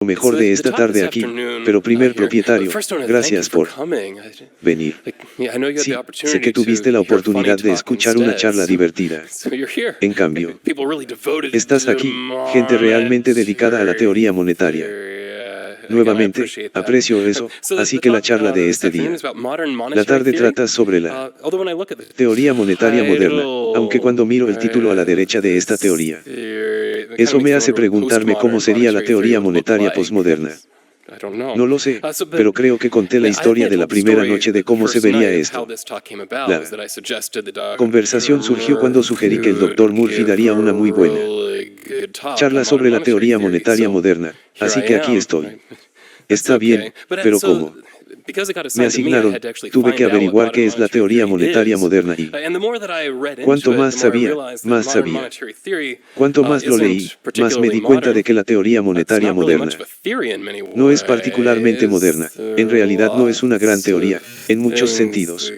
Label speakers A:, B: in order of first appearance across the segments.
A: mejor de esta tarde aquí, pero primer propietario, gracias por venir. Sí, sé que tuviste la oportunidad de escuchar una charla divertida. En cambio, estás aquí, gente realmente dedicada a la teoría monetaria. Nuevamente, aprecio eso, así que la charla de este día. La tarde trata sobre la teoría monetaria moderna, aunque cuando miro el título a la derecha de esta teoría, eso me hace preguntarme cómo sería la teoría monetaria posmoderna. No lo sé, pero creo que conté la historia de la primera noche de cómo se vería esto. La conversación surgió cuando sugerí que el Dr. Murphy daría una muy buena charla sobre la teoría monetaria moderna, así que aquí estoy. Está bien, pero ¿cómo? Me asignaron, tuve que averiguar qué es la teoría monetaria moderna y cuanto más sabía, más sabía. Cuanto más lo leí, más me di cuenta de que la teoría monetaria moderna no es particularmente moderna, en realidad no es una gran teoría, en muchos sentidos.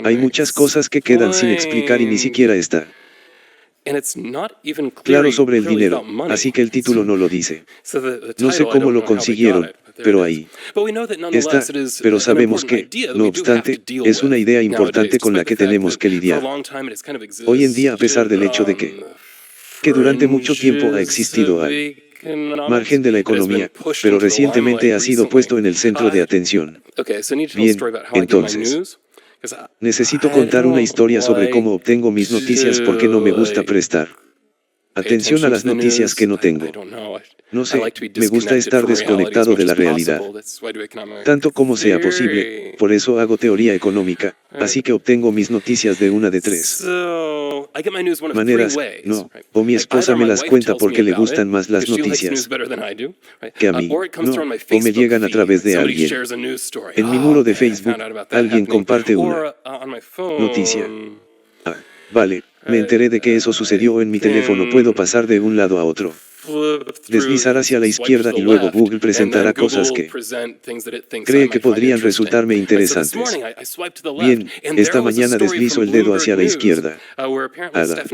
A: Hay muchas cosas que quedan sin explicar y ni siquiera está claro sobre el dinero, así que el título no lo dice. No sé cómo lo consiguieron, pero ahí está, pero sabemos que, no obstante, es una idea importante con la que tenemos que lidiar. Hoy en día, a pesar del hecho de que durante mucho tiempo ha existido al margen de la economía, pero recientemente ha sido puesto en el centro de atención. Bien, entonces, necesito contar una historia sobre cómo obtengo mis noticias porque no me gusta prestar atención a las noticias que no tengo. No sé, me gusta estar desconectado de la realidad, tanto como sea posible, por eso hago teoría económica, así que obtengo mis noticias de una de tres maneras, no, o mi esposa me las cuenta porque le gustan más las noticias que a mí, no, o me llegan a través de alguien. En mi muro de Facebook, alguien comparte una noticia. Ah, vale, me enteré de que eso sucedió en mi teléfono, puedo pasar de un lado a otro, deslizar hacia la izquierda y luego Google presentará cosas que cree que podrían resultarme interesantes. Bien, esta mañana deslizo el dedo hacia la izquierda. A la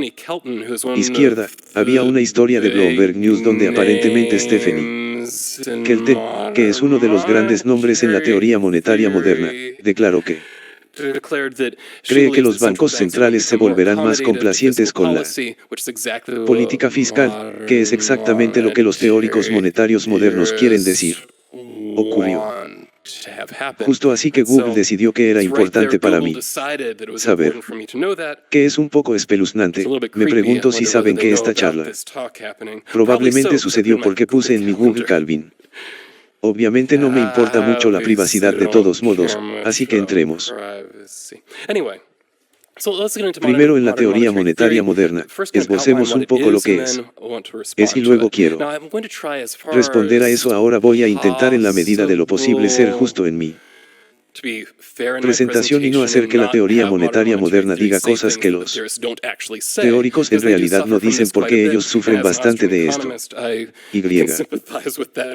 A: izquierda, había una historia de Bloomberg News donde aparentemente Stephanie Kelton, que es uno de los grandes nombres en la teoría monetaria moderna, declaró que cree que los bancos centrales se volverán más complacientes con la política fiscal, que es exactamente lo que los teóricos monetarios modernos quieren decir. Ocurrió justo así que Google decidió que era importante para mí saber, que es un poco espeluznante. Me pregunto si saben que esta charla probablemente sucedió porque puse en mi Google Calvin. Obviamente no me importa mucho la privacidad de todos modos, así que entremos. Primero en la teoría monetaria moderna, esbocemos un poco lo que es y luego quiero responder a eso. Ahora voy a intentar en la medida de lo posible ser justo en mi presentación y no hacer que la teoría monetaria moderna diga cosas que los teóricos en realidad no dicen porque ellos sufren bastante de esto. Y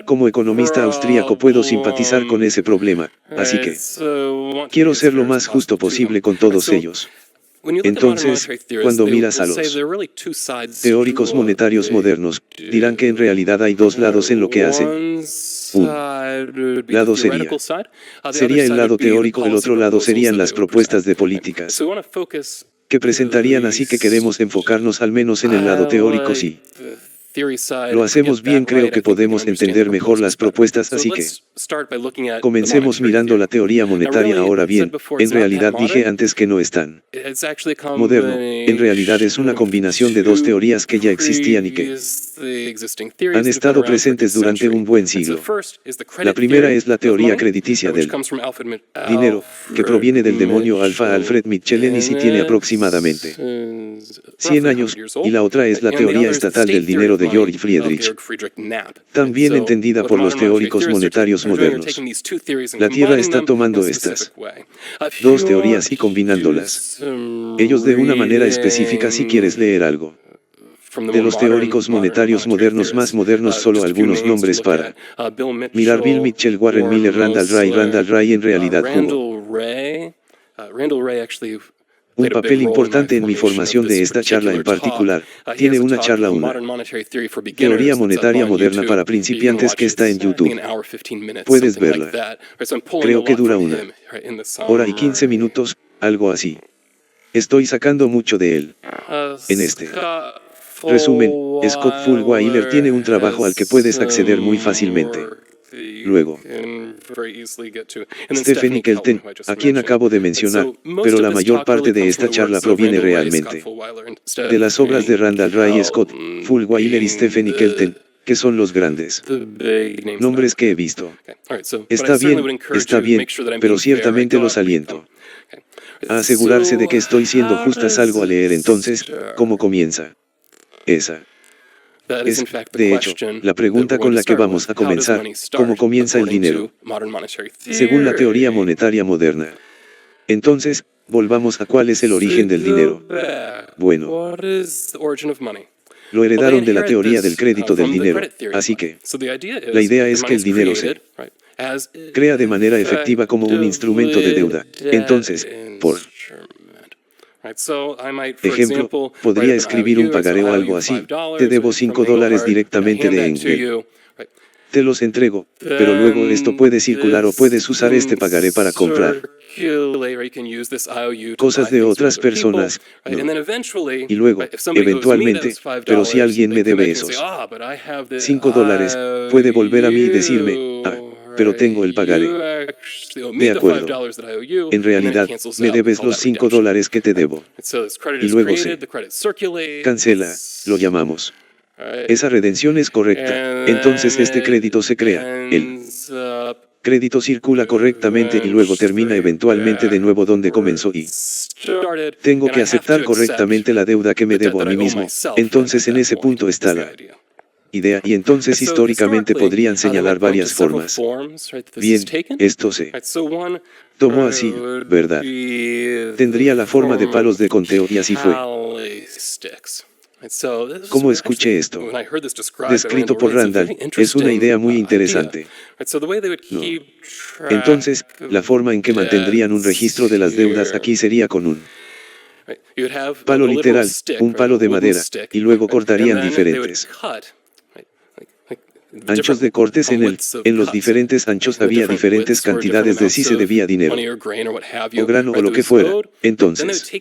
A: como economista austríaco puedo simpatizar con ese problema, así que quiero ser lo más justo posible con todos ellos. Entonces, cuando miras a los teóricos monetarios modernos, dirán que en realidad hay dos lados en lo que hacen. Un lado sería el lado teórico, el otro lado serían las propuestas de políticas que presentarían, así que queremos enfocarnos al menos en el lado teórico. Sí lo hacemos bien, creo que podemos entender mejor las propuestas, así que comencemos mirando la teoría monetaria. Ahora bien, en realidad dije antes que no es tan moderno, en realidad es una combinación de dos teorías que ya existían y que han estado presentes durante un buen siglo. La primera es la teoría crediticia del dinero, que proviene del demonio Alpha Alfred Michellenis y tiene aproximadamente 100 años, y la otra es la teoría estatal del dinero de George Friedrich, también entendida por los teóricos monetarios modernos. La Tierra está tomando estas dos teorías y combinándolas ellos de una manera específica. Si quieres leer algo de los teóricos monetarios modernos más modernos, solo algunos nombres para mirar: Bill Mitchell, Warren Miller, Randall Wright en realidad jugó un papel importante en mi formación de esta charla en particular. Tiene una charla 1. Teoría monetaria moderna para principiantes que está en YouTube. Puedes verla. Creo que dura 1 hora y 15 minutos, algo así. Estoy sacando mucho de él. En este resumen, Scott Fulwiler tiene un trabajo al que puedes acceder muy fácilmente. Luego, Stephanie Kelton, a quien acabo de mencionar, pero la mayor parte de esta charla proviene realmente de las obras de Randall Wright, Scott Fulwiler y Stephanie Kelton, que son los grandes nombres que he visto. Está bien, pero ciertamente los aliento a asegurarse de que estoy siendo justas algo a leer. Entonces, ¿cómo comienza? Esa es, de hecho, la pregunta con la que vamos a comenzar. ¿Cómo comienza el dinero? Según la teoría monetaria moderna. Entonces, volvamos a cuál es el origen del dinero. Bueno, lo heredaron de la teoría del crédito del dinero, así que la idea es que el dinero se crea de manera efectiva como un instrumento de deuda. Entonces, por ejemplo, podría escribir un pagaré o algo así. Te debo $5 directamente de Engel. Te los entrego, pero luego esto puede circular o puedes usar este pagaré para comprar cosas de otras personas. No. Y luego, eventualmente, pero si alguien me debe esos $5, puede volver a mí y decirme, pero tengo el pagaré. De acuerdo. En realidad, me debes los $5 que te debo. Y luego se cancela, lo llamamos. Esa redención es correcta. Entonces este crédito se crea. El crédito circula correctamente y luego termina eventualmente de nuevo donde comenzó y tengo que aceptar correctamente la deuda que me debo a mí mismo. Entonces en ese punto está la idea, y entonces históricamente podrían señalar varias formas. Bien, esto se tomó así, ¿verdad? Tendría la forma de palos de conteo y así fue. ¿Cómo escuché esto? Descrito por Randall, es una idea muy interesante. No. Entonces, la forma en que mantendrían un registro de las deudas aquí sería con un palo literal, un palo de madera, y luego cortarían diferentes anchos de cortes en los diferentes anchos había diferentes cantidades de si se debía dinero, o grano o lo que fuera. Entonces,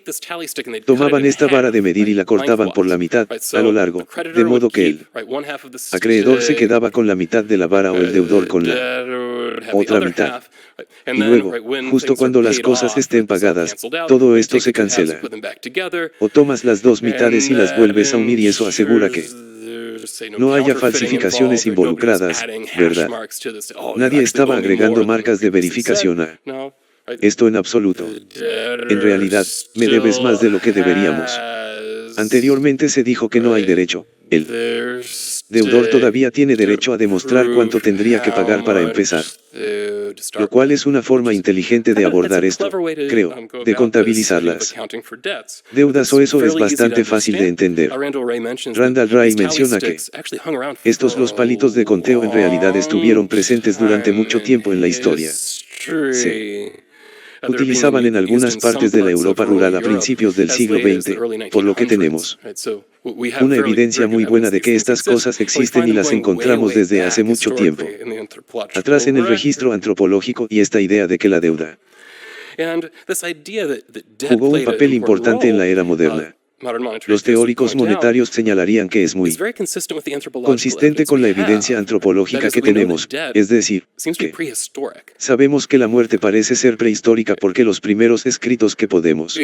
A: tomaban esta vara de medir y la cortaban por la mitad, a lo largo, de modo que el acreedor se quedaba con la mitad de la vara o el deudor con la otra mitad. Y luego, justo cuando las cosas estén pagadas, todo esto se cancela. O tomas las dos mitades y las vuelves a unir y eso asegura que no haya falsificaciones involucradas, ¿verdad? Nadie estaba agregando marcas de verificación a esto en absoluto. En realidad, me debes más de lo que deberíamos. Anteriormente se dijo que no hay derecho. El deudor todavía tiene derecho a demostrar cuánto tendría que pagar para empezar. Lo cual es una forma inteligente de abordar esto, creo, de contabilizar las deudas, o eso es bastante fácil de entender. Randall Wright menciona que los palitos de conteo en realidad estuvieron presentes durante mucho tiempo en la historia. Se utilizaban en algunas partes de la Europa rural a principios del siglo XX, por lo que tenemos una evidencia muy buena de que estas cosas existen y las encontramos desde hace mucho tiempo atrás en el registro antropológico, y esta idea de que la deuda jugó un papel importante en la era moderna. Los teóricos monetarios señalarían que es muy consistente con la evidencia antropológica que tenemos, es decir, que sabemos que la muerte parece ser prehistórica porque los primeros escritos que podemos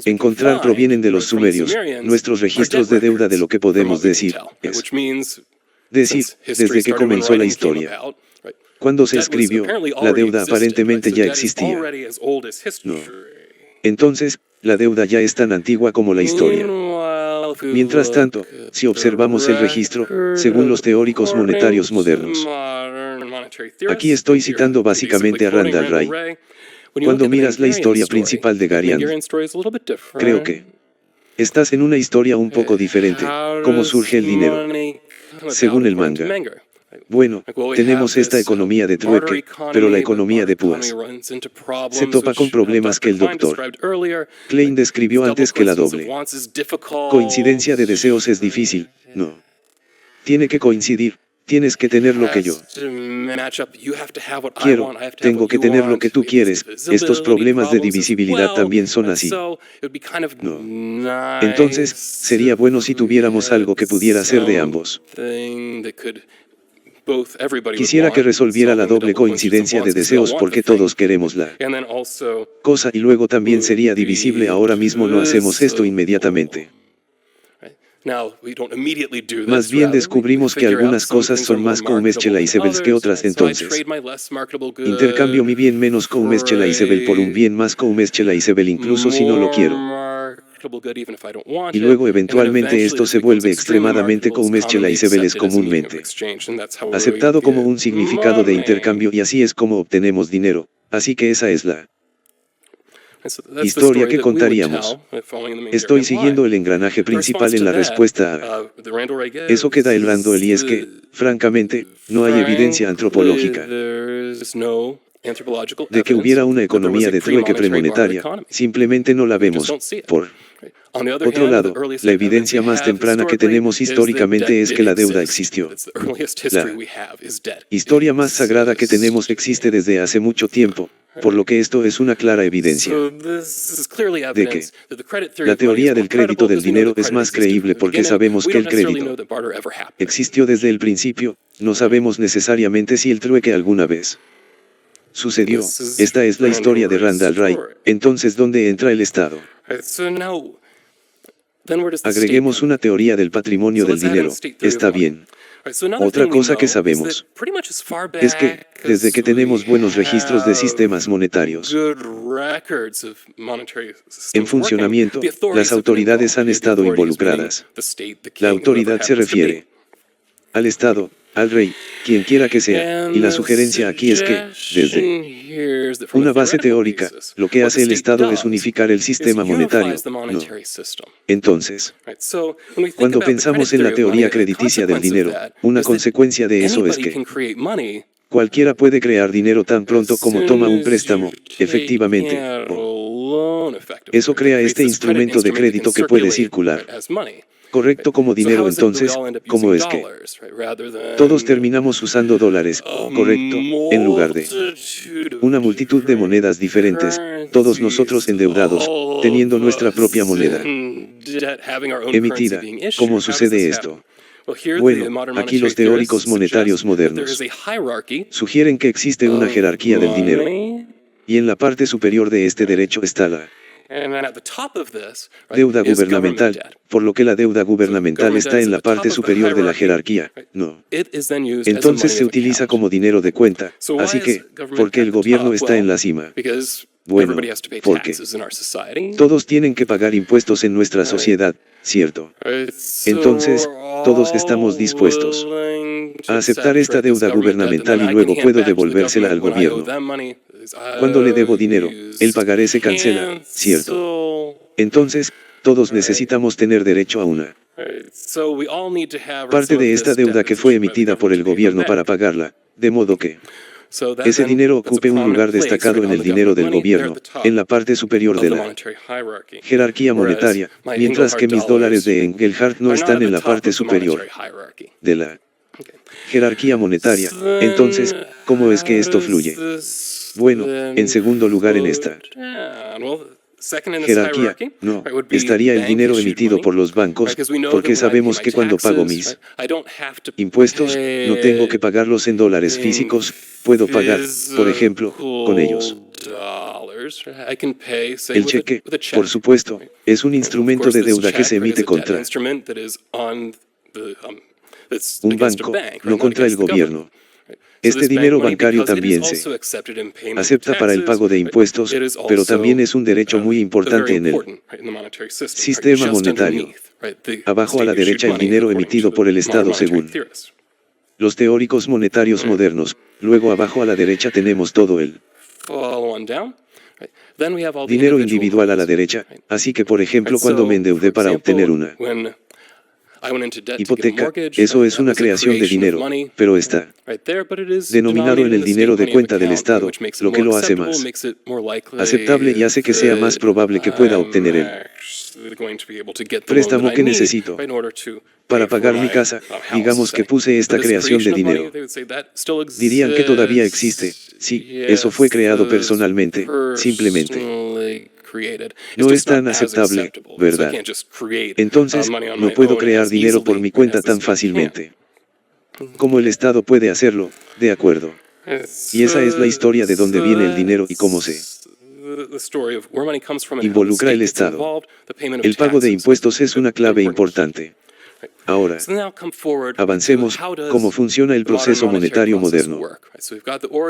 A: encontrar provienen de los sumerios. Nuestros registros de deuda, de lo que podemos decir, es decir, desde que comenzó la historia. Cuando se escribió, la deuda aparentemente ya existía. No. Entonces, la deuda ya es tan antigua como la historia. Mientras tanto, si observamos el registro, según los teóricos monetarios modernos, aquí estoy citando básicamente a Randall Wright. Cuando miras la historia principal de Garian, creo que estás en una historia un poco diferente. ¿Cómo surge el dinero? Según el manga. Bueno, tenemos esta economía de trueque, pero la economía de púas se topa con problemas que el Dr. Klein describió antes que la doble coincidencia de deseos es difícil, no. Tiene que coincidir, tienes que tener lo que yo quiero, tengo que tener lo que tú quieres, estos problemas de divisibilidad también son así. No. Entonces, sería bueno si tuviéramos algo que pudiera ser de ambos. Quisiera que resolviera la doble coincidencia de deseos porque todos queremos la cosa y luego también sería divisible. Ahora mismo no hacemos esto inmediatamente. Más bien descubrimos que algunas cosas son más commercializables que otras, entonces intercambio mi bien menos commercializable por un bien más commercializable incluso si no lo quiero. Y luego eventualmente esto se vuelve extremadamente commercializable, es comúnmente aceptado como un significado de intercambio y así es como obtenemos dinero, así que esa es la historia que contaríamos. Estoy siguiendo el engranaje principal en la respuesta a eso que da el Randall y es que, francamente, no hay evidencia antropológica de que hubiera una economía de trueque premonetaria, simplemente no la vemos. Por otro lado, la evidencia más temprana que tenemos históricamente es que la deuda existió. La historia más sagrada que tenemos existe desde hace mucho tiempo, por lo que esto es una clara evidencia de que la teoría del crédito del dinero es más creíble porque sabemos que el crédito existió desde el principio, no sabemos necesariamente si el trueque alguna vez sucedió. Esta es la historia de Randall Wright. Entonces, ¿dónde entra el Estado? Agreguemos una teoría del patrimonio del dinero. Está bien. Otra cosa que sabemos es que, desde que tenemos buenos registros de sistemas monetarios en funcionamiento, las autoridades han estado involucradas. La autoridad se refiere al Estado, al rey, quien quiera que sea, y la sugerencia aquí es que, desde una base teórica, lo que hace el Estado es unificar el sistema monetario. No. Entonces, cuando pensamos en la teoría crediticia del dinero, una consecuencia de eso es que cualquiera puede crear dinero tan pronto como toma un préstamo, efectivamente. Eso crea este instrumento de crédito que puede circular. Correcto, como dinero. Entonces, ¿cómo es que todos terminamos usando dólares, correcto, en lugar de una multitud de monedas diferentes, todos nosotros endeudados, teniendo nuestra propia moneda emitida? ¿Cómo sucede esto? Bueno, aquí los teóricos monetarios modernos sugieren que existe una jerarquía del dinero, y en la parte superior de este derecho está la deuda gubernamental, por lo que la deuda gubernamental está en la parte superior de la jerarquía. No. Entonces se utiliza como dinero de cuenta, así que, ¿por qué el gobierno está en la cima? Bueno, porque todos tienen que pagar impuestos en nuestra sociedad, ¿cierto? Entonces, todos estamos dispuestos a aceptar esta deuda gubernamental y luego puedo devolvérsela al gobierno. Cuando le debo dinero, el pagaré se cancela, ¿cierto? Entonces, todos necesitamos tener derecho a una parte de esta deuda que fue emitida por el gobierno para pagarla, de modo que ese dinero ocupe un lugar destacado en el dinero del gobierno, en la parte superior de la jerarquía monetaria, mientras que mis dólares de Engelhardt no están en la parte superior de la jerarquía monetaria. Entonces, ¿cómo es que esto fluye? Bueno, en segundo lugar en esta jerarquía, no, estaría el dinero emitido por los bancos, porque sabemos que cuando pago mis impuestos, no tengo que pagarlos en dólares físicos, puedo pagar, por ejemplo, con ellos. El cheque, por supuesto, es un instrumento de deuda que se emite contra un banco, no contra el gobierno. Este dinero bancario también se acepta para el pago de impuestos, pero también es un derecho muy importante en el sistema monetario. Abajo a la derecha el dinero emitido por el Estado según los teóricos monetarios modernos. Luego abajo a la derecha tenemos todo el dinero individual a la derecha, así que por ejemplo cuando me endeudé para obtener una Hipoteca, eso es una creación de dinero, pero está denominado en el dinero de cuenta del Estado, lo que lo hace más aceptable y hace que sea más probable que pueda obtener el préstamo que necesito para pagar mi casa. Digamos que puse esta creación de dinero. Dirían que todavía existe. Sí, eso fue creado personalmente, simplemente. No es tan aceptable, ¿verdad? Entonces, no puedo crear dinero por mi cuenta tan fácilmente como el Estado puede hacerlo, de acuerdo. Y esa es la historia de dónde viene el dinero y cómo se involucra el Estado. El pago de impuestos es una clave importante. Ahora, avancemos, cómo funciona el proceso monetario moderno.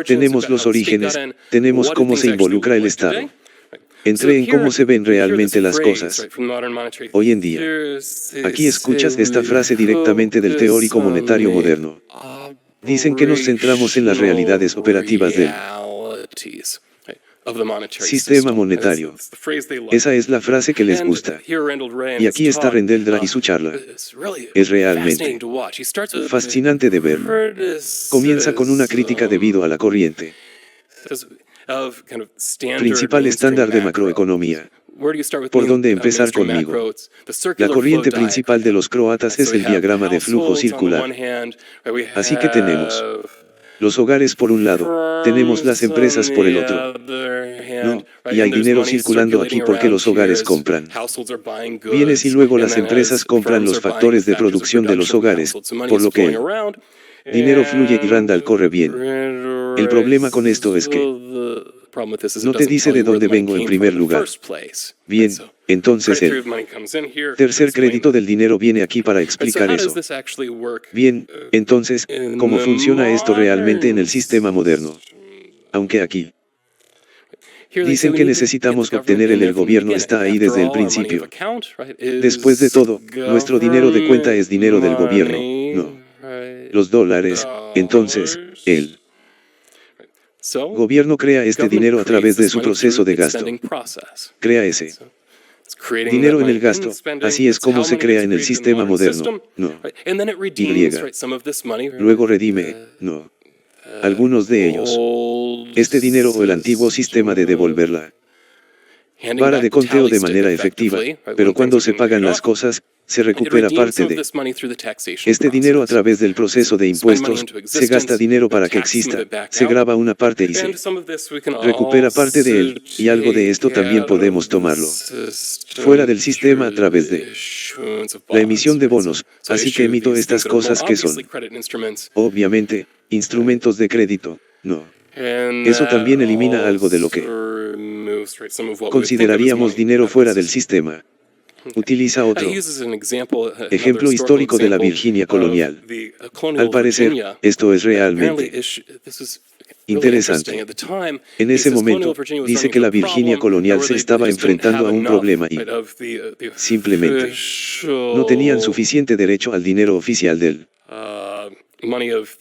A: Tenemos los orígenes, tenemos cómo se involucra el Estado. Entré en cómo se ven realmente las cosas hoy en día. Aquí escuchas esta frase directamente del teórico monetario moderno. Dicen que nos centramos en las realidades operativas del sistema monetario. Esa es la frase que les gusta. Y aquí está Rendeldra y su charla. Es realmente fascinante de ver. Comienza con una crítica debido a la corriente principal estándar de macroeconomía. ¿Por dónde empezar conmigo? La corriente principal de los croatas es el diagrama de flujo circular. Así que tenemos los hogares por un lado, tenemos las empresas por el otro. No, y hay dinero circulando aquí porque los hogares compran bienes y luego las empresas compran los factores de producción de los hogares, por lo que el dinero fluye y Randall corre bien. El problema con esto es que no te dice de dónde vengo en primer lugar. Bien, entonces el tercer crédito del dinero viene aquí para explicar eso. Bien, entonces, ¿cómo funciona esto realmente en el sistema moderno? Aunque aquí dicen que necesitamos obtener el gobierno está ahí desde el principio. Después de todo, nuestro dinero de cuenta es dinero del gobierno, no los dólares. Entonces, el gobierno crea este dinero a través de su proceso de gasto. Crea ese dinero en el gasto. Así es como se crea en el sistema moderno. No. Y. Luego redime. No. Algunos de ellos. Este dinero o el antiguo sistema de devolverla vara de conteo de manera efectiva, pero cuando se pagan las cosas, se recupera parte de este dinero a través del proceso de impuestos, se gasta dinero para que exista, se graba una parte y se recupera parte de él, y algo de esto también podemos tomarlo fuera del sistema a través de la emisión de bonos, así que emito estas cosas que son, obviamente, instrumentos de crédito, no. Eso también elimina algo de lo que consideraríamos dinero fuera del sistema. Utiliza otro ejemplo histórico de la Virginia colonial. Al parecer, esto es realmente interesante. En ese momento, dice que la Virginia colonial se estaba enfrentando a un problema y simplemente no tenían suficiente derecho al dinero oficial del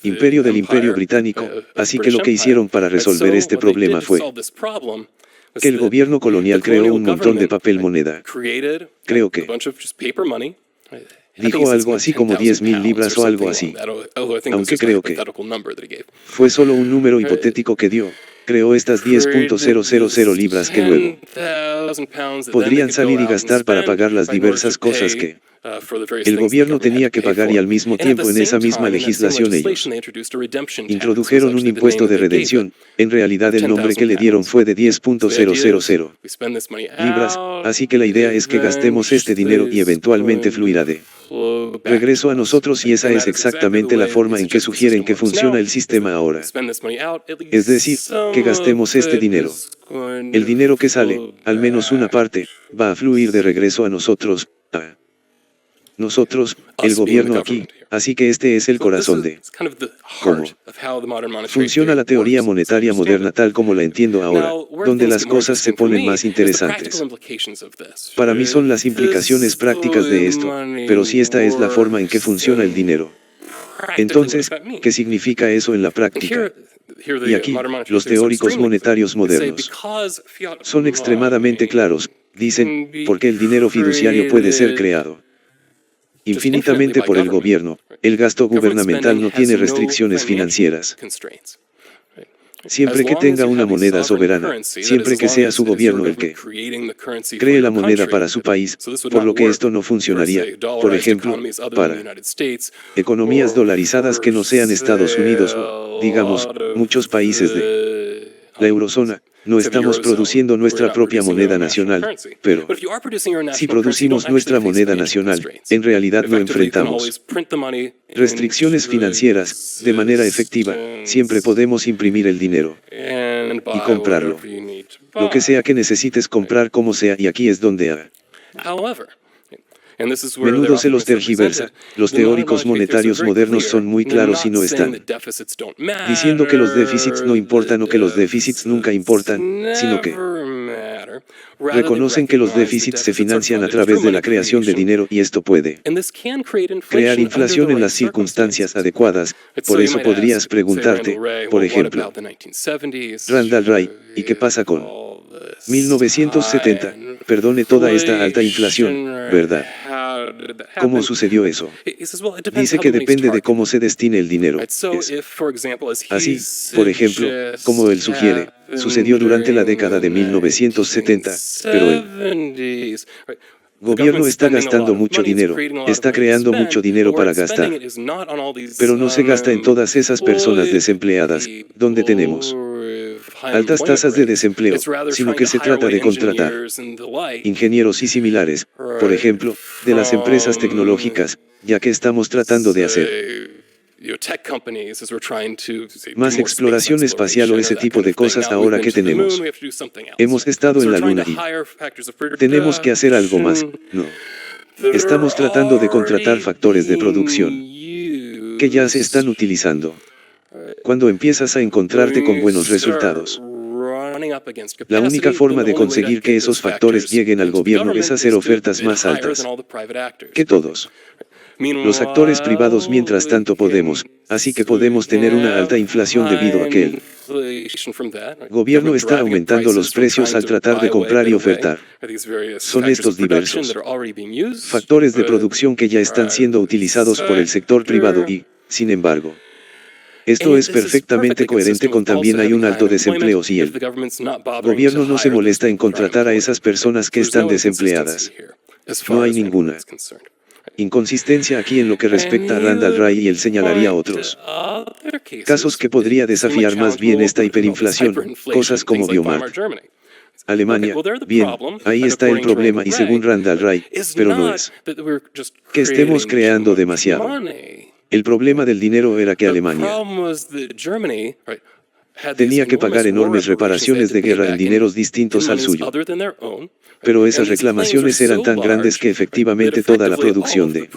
A: imperio británico, así que lo que hicieron para resolver este problema fue que el gobierno colonial creó un montón de papel moneda. Creo que dijo algo así como 10.000 libras o algo así, aunque creo que fue solo un número hipotético que dio. Creó estas 10.000 libras que luego podrían salir y gastar para pagar las diversas cosas que el gobierno tenía que pagar, y al mismo tiempo en esa misma legislación ellos introdujeron un impuesto de redención. En realidad el nombre que le dieron fue de 10.000 libras, así que la idea es que gastemos este dinero y eventualmente fluirá de regreso a nosotros, y esa es exactamente la forma en que sugieren que funciona el sistema ahora. Es decir, que gastemos este dinero. El dinero que sale, al menos una parte, va a fluir de regreso a nosotros, el gobierno aquí, así que este es el corazón de cómo funciona la teoría monetaria moderna tal como la entiendo ahora, donde las cosas se ponen más interesantes. Para mí son las implicaciones prácticas de esto, pero si esta es la forma en que funciona el dinero. Entonces, ¿qué significa eso en la práctica? Y aquí, los teóricos monetarios modernos son extremadamente claros, dicen, porque el dinero fiduciario puede ser creado. infinitamente por el gobierno. El gasto gubernamental no tiene restricciones financieras. Siempre que tenga una moneda soberana, siempre que sea su gobierno el que cree la moneda para su país, por lo que esto no funcionaría, por ejemplo, para economías dolarizadas que no sean Estados Unidos o, digamos, muchos países de la eurozona. No estamos produciendo nuestra propia moneda nacional, pero si producimos nuestra moneda nacional, en realidad no enfrentamos restricciones financieras. De manera efectiva, siempre podemos imprimir el dinero y comprarlo. Lo que sea que necesites comprar como sea, y aquí es donde menudo se los tergiversa. Los teóricos monetarios modernos son muy claros y no están diciendo que los déficits no importan o que los déficits nunca importan, sino que reconocen que los déficits se financian a través de la creación de dinero y esto puede crear inflación en las circunstancias adecuadas. Por eso podrías preguntarte, por ejemplo, Randall Wright, ¿y qué pasa con 1970? Perdone toda esta alta inflación, ¿verdad? ¿Cómo sucedió eso? Dice que depende de cómo se destine el dinero. Así, por ejemplo, como él sugiere, sucedió durante la década de 1970, pero el gobierno está gastando mucho dinero, está creando mucho dinero para gastar, pero no se gasta en todas esas personas desempleadas, donde tenemos altas tasas de desempleo, sino que se trata de contratar ingenieros y similares, por ejemplo, de las empresas tecnológicas, ya que estamos tratando de hacer más exploración espacial o ese tipo de cosas ahora que tenemos. Hemos estado en la Luna y tenemos que hacer algo más, ¿no? Estamos tratando de contratar factores de producción que ya se están utilizando. Cuando empiezas a encontrarte con buenos resultados, la única forma de conseguir que esos factores lleguen al gobierno es hacer ofertas más altas que todos los actores privados. Mientras tanto podemos, así que podemos tener una alta inflación debido a que el gobierno está aumentando los precios al tratar de comprar y ofertar. Son estos diversos factores de producción que ya están siendo utilizados por el sector privado y, sin embargo, esto es perfectamente coherente con también hay un alto desempleo si el gobierno no se molesta en contratar a esas personas que están desempleadas. No hay ninguna inconsistencia aquí en lo que respecta a Randall Wright y él señalaría otros casos que podría desafiar más bien esta hiperinflación, cosas como Biomart. Alemania, bien, ahí está el problema y según Randall Wright, pero no es que estemos creando demasiado. El problema del dinero era que Alemania tenía que pagar enormes reparaciones de guerra en dineros distintos al suyo. Pero esas reclamaciones eran tan grandes que efectivamente toda la producción de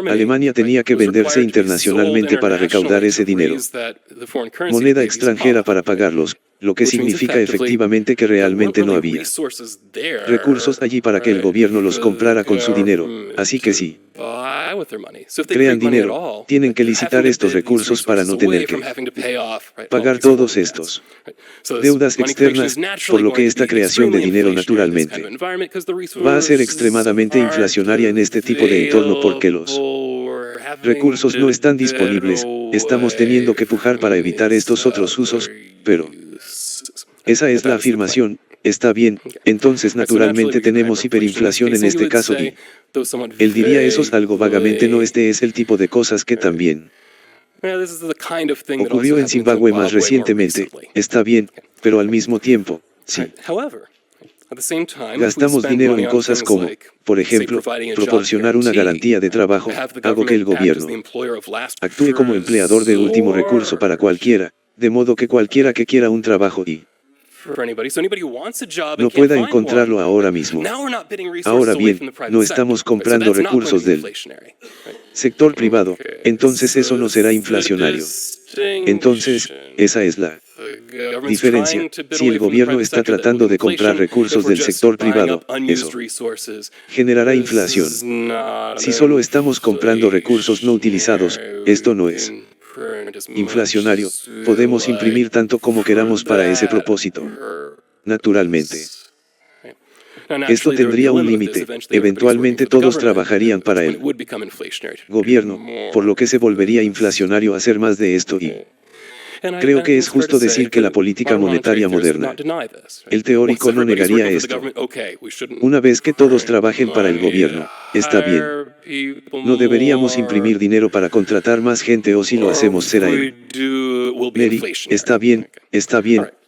A: Alemania tenía que venderse internacionalmente para recaudar ese dinero. Moneda extranjera para pagarlos, lo que significa efectivamente que realmente no había recursos allí para que el gobierno los comprara con su dinero, así que sí. Crean dinero, tienen que licitar estos recursos para no tener que pagar todos estos deudas externas, por lo que esta creación de dinero naturalmente va a ser extremadamente inflacionaria en este tipo de entorno porque los recursos no están disponibles, estamos teniendo que pujar para evitar estos otros usos, pero esa es la afirmación. Está bien, entonces naturalmente tenemos hiperinflación en este caso y él diría eso es algo vagamente no este es el tipo de cosas que también ocurrió en Zimbabue más recientemente, está bien, pero al mismo tiempo, sí. Gastamos dinero en cosas como, por ejemplo, proporcionar una garantía de trabajo, algo que el gobierno actúe como empleador de último recurso para cualquiera, de modo que cualquiera que quiera un trabajo y no pueda encontrarlo ahora mismo. Ahora bien, no estamos comprando recursos del sector privado, entonces eso no será inflacionario. Entonces, esa es la diferencia. Si el gobierno está tratando de comprar recursos del sector privado, eso generará inflación. Si solo estamos comprando recursos no utilizados, esto no es inflacionario, podemos imprimir tanto como queramos para ese propósito. Naturalmente. Esto tendría un límite, eventualmente todos trabajarían para el gobierno, por lo que se volvería inflacionario hacer más de esto y... Creo que es justo decir que la política monetaria moderna, el teórico no negaría esto. Una vez que todos trabajen para el gobierno, está bien. No deberíamos imprimir dinero para contratar más gente o si lo hacemos será él. Mary, está bien,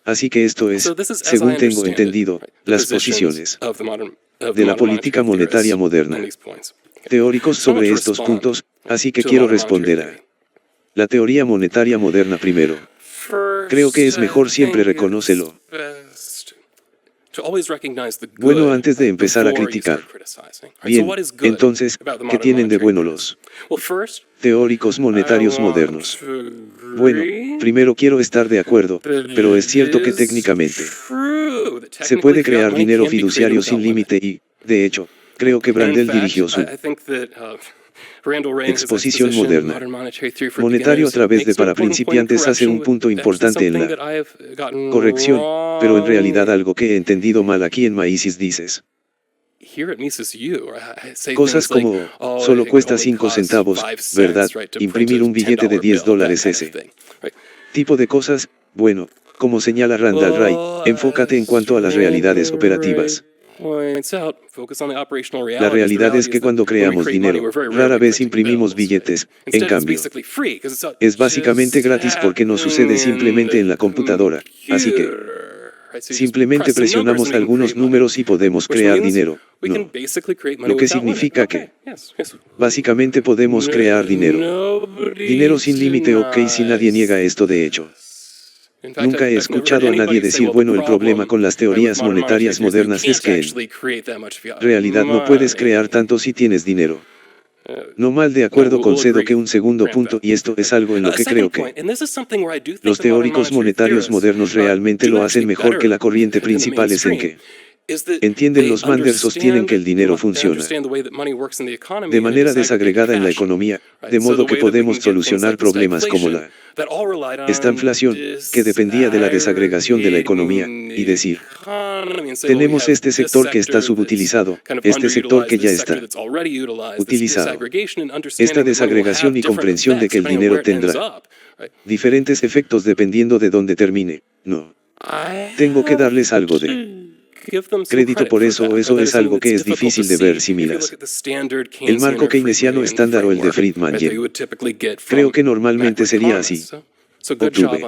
A: así que esto es, según tengo entendido, las posiciones de la política monetaria moderna. Teóricos sobre estos puntos, así que quiero responder a la teoría monetaria moderna primero. Creo que es mejor siempre reconócelo. Bueno, antes de empezar a criticar. Bien, entonces, ¿qué tienen de bueno los teóricos monetarios modernos? Bueno, primero quiero estar de acuerdo, pero es cierto que técnicamente se puede crear dinero fiduciario sin límite y, de hecho, creo que Brandel dirigió su exposición moderna. Monetario a través de para principiantes hace un punto importante en la corrección, pero en realidad algo que he entendido mal aquí en Maísis dices. Cosas como, solo cuesta 5 centavos, ¿verdad? Imprimir un billete de $10 ese tipo de cosas, bueno, como señala Randall Wright, enfócate en cuanto a las realidades operativas. La realidad es que cuando creamos dinero, rara vez imprimimos billetes, en cambio, es básicamente gratis porque no sucede simplemente en la computadora, así que simplemente presionamos algunos números y podemos crear dinero, ¿no? Lo que significa que, básicamente podemos crear dinero. Dinero sin límite, ok, si nadie niega esto de hecho. Nunca he escuchado a nadie decir, bueno, el problema con las teorías monetarias modernas es que en realidad no puedes crear tanto si tienes dinero. No mal de acuerdo concedo que un segundo punto, y esto es algo en lo que creo que los teóricos monetarios modernos realmente lo hacen mejor que la corriente principal es en que entienden los Manders sostienen que el dinero funciona de manera desagregada en la economía, de modo que podemos solucionar problemas como esta inflación, que dependía de la desagregación de la economía, y decir, tenemos este sector que está subutilizado, este sector que ya está utilizado. Esta desagregación y comprensión de que el dinero tendrá diferentes efectos dependiendo de dónde termine. No. Tengo que darles algo de crédito por eso es algo que es difícil de ver si miras el marco keynesiano estándar o el de Friedman. Creo que normalmente sería así. Obtuve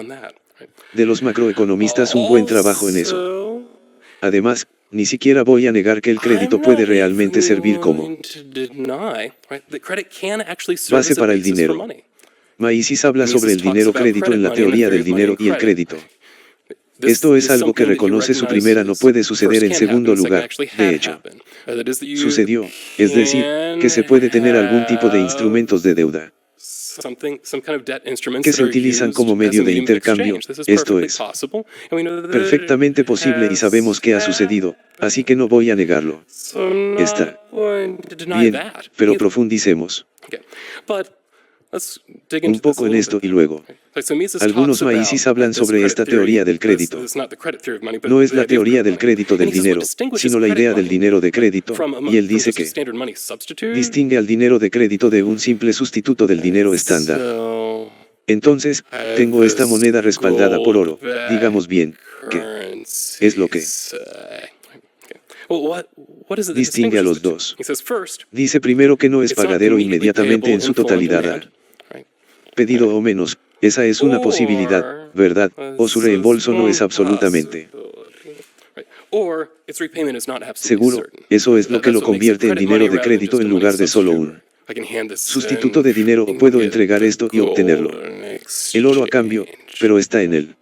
A: de los macroeconomistas un buen trabajo en eso. Además, ni siquiera voy a negar que el crédito puede realmente servir como base para el dinero. Maísis habla sobre el dinero crédito en la teoría del dinero y el crédito. Esto es algo que reconoce su primera no puede suceder en segundo lugar, de hecho. Sucedió, es decir, que se puede tener algún tipo de instrumentos de deuda que se utilizan como medio de intercambio, esto es perfectamente posible y sabemos que ha sucedido, así que no voy a negarlo. Está bien, pero profundicemos un poco en esto y luego. Algunos Maísis hablan sobre esta teoría del crédito. No es la teoría del crédito del dinero, sino la idea del dinero de crédito, y él dice que distingue al dinero de crédito de un simple sustituto del dinero estándar. Entonces, tengo esta moneda respaldada por oro, digamos bien, que es lo que distingue a los dos. Dice primero que no es pagadero inmediatamente en su totalidad. Pedido o menos, esa es una posibilidad, ¿verdad? O su reembolso no es absolutamente seguro, eso es lo que lo convierte en dinero de crédito en lugar de solo un sustituto de dinero o puedo entregar esto y obtenerlo. El oro a cambio, pero está en él.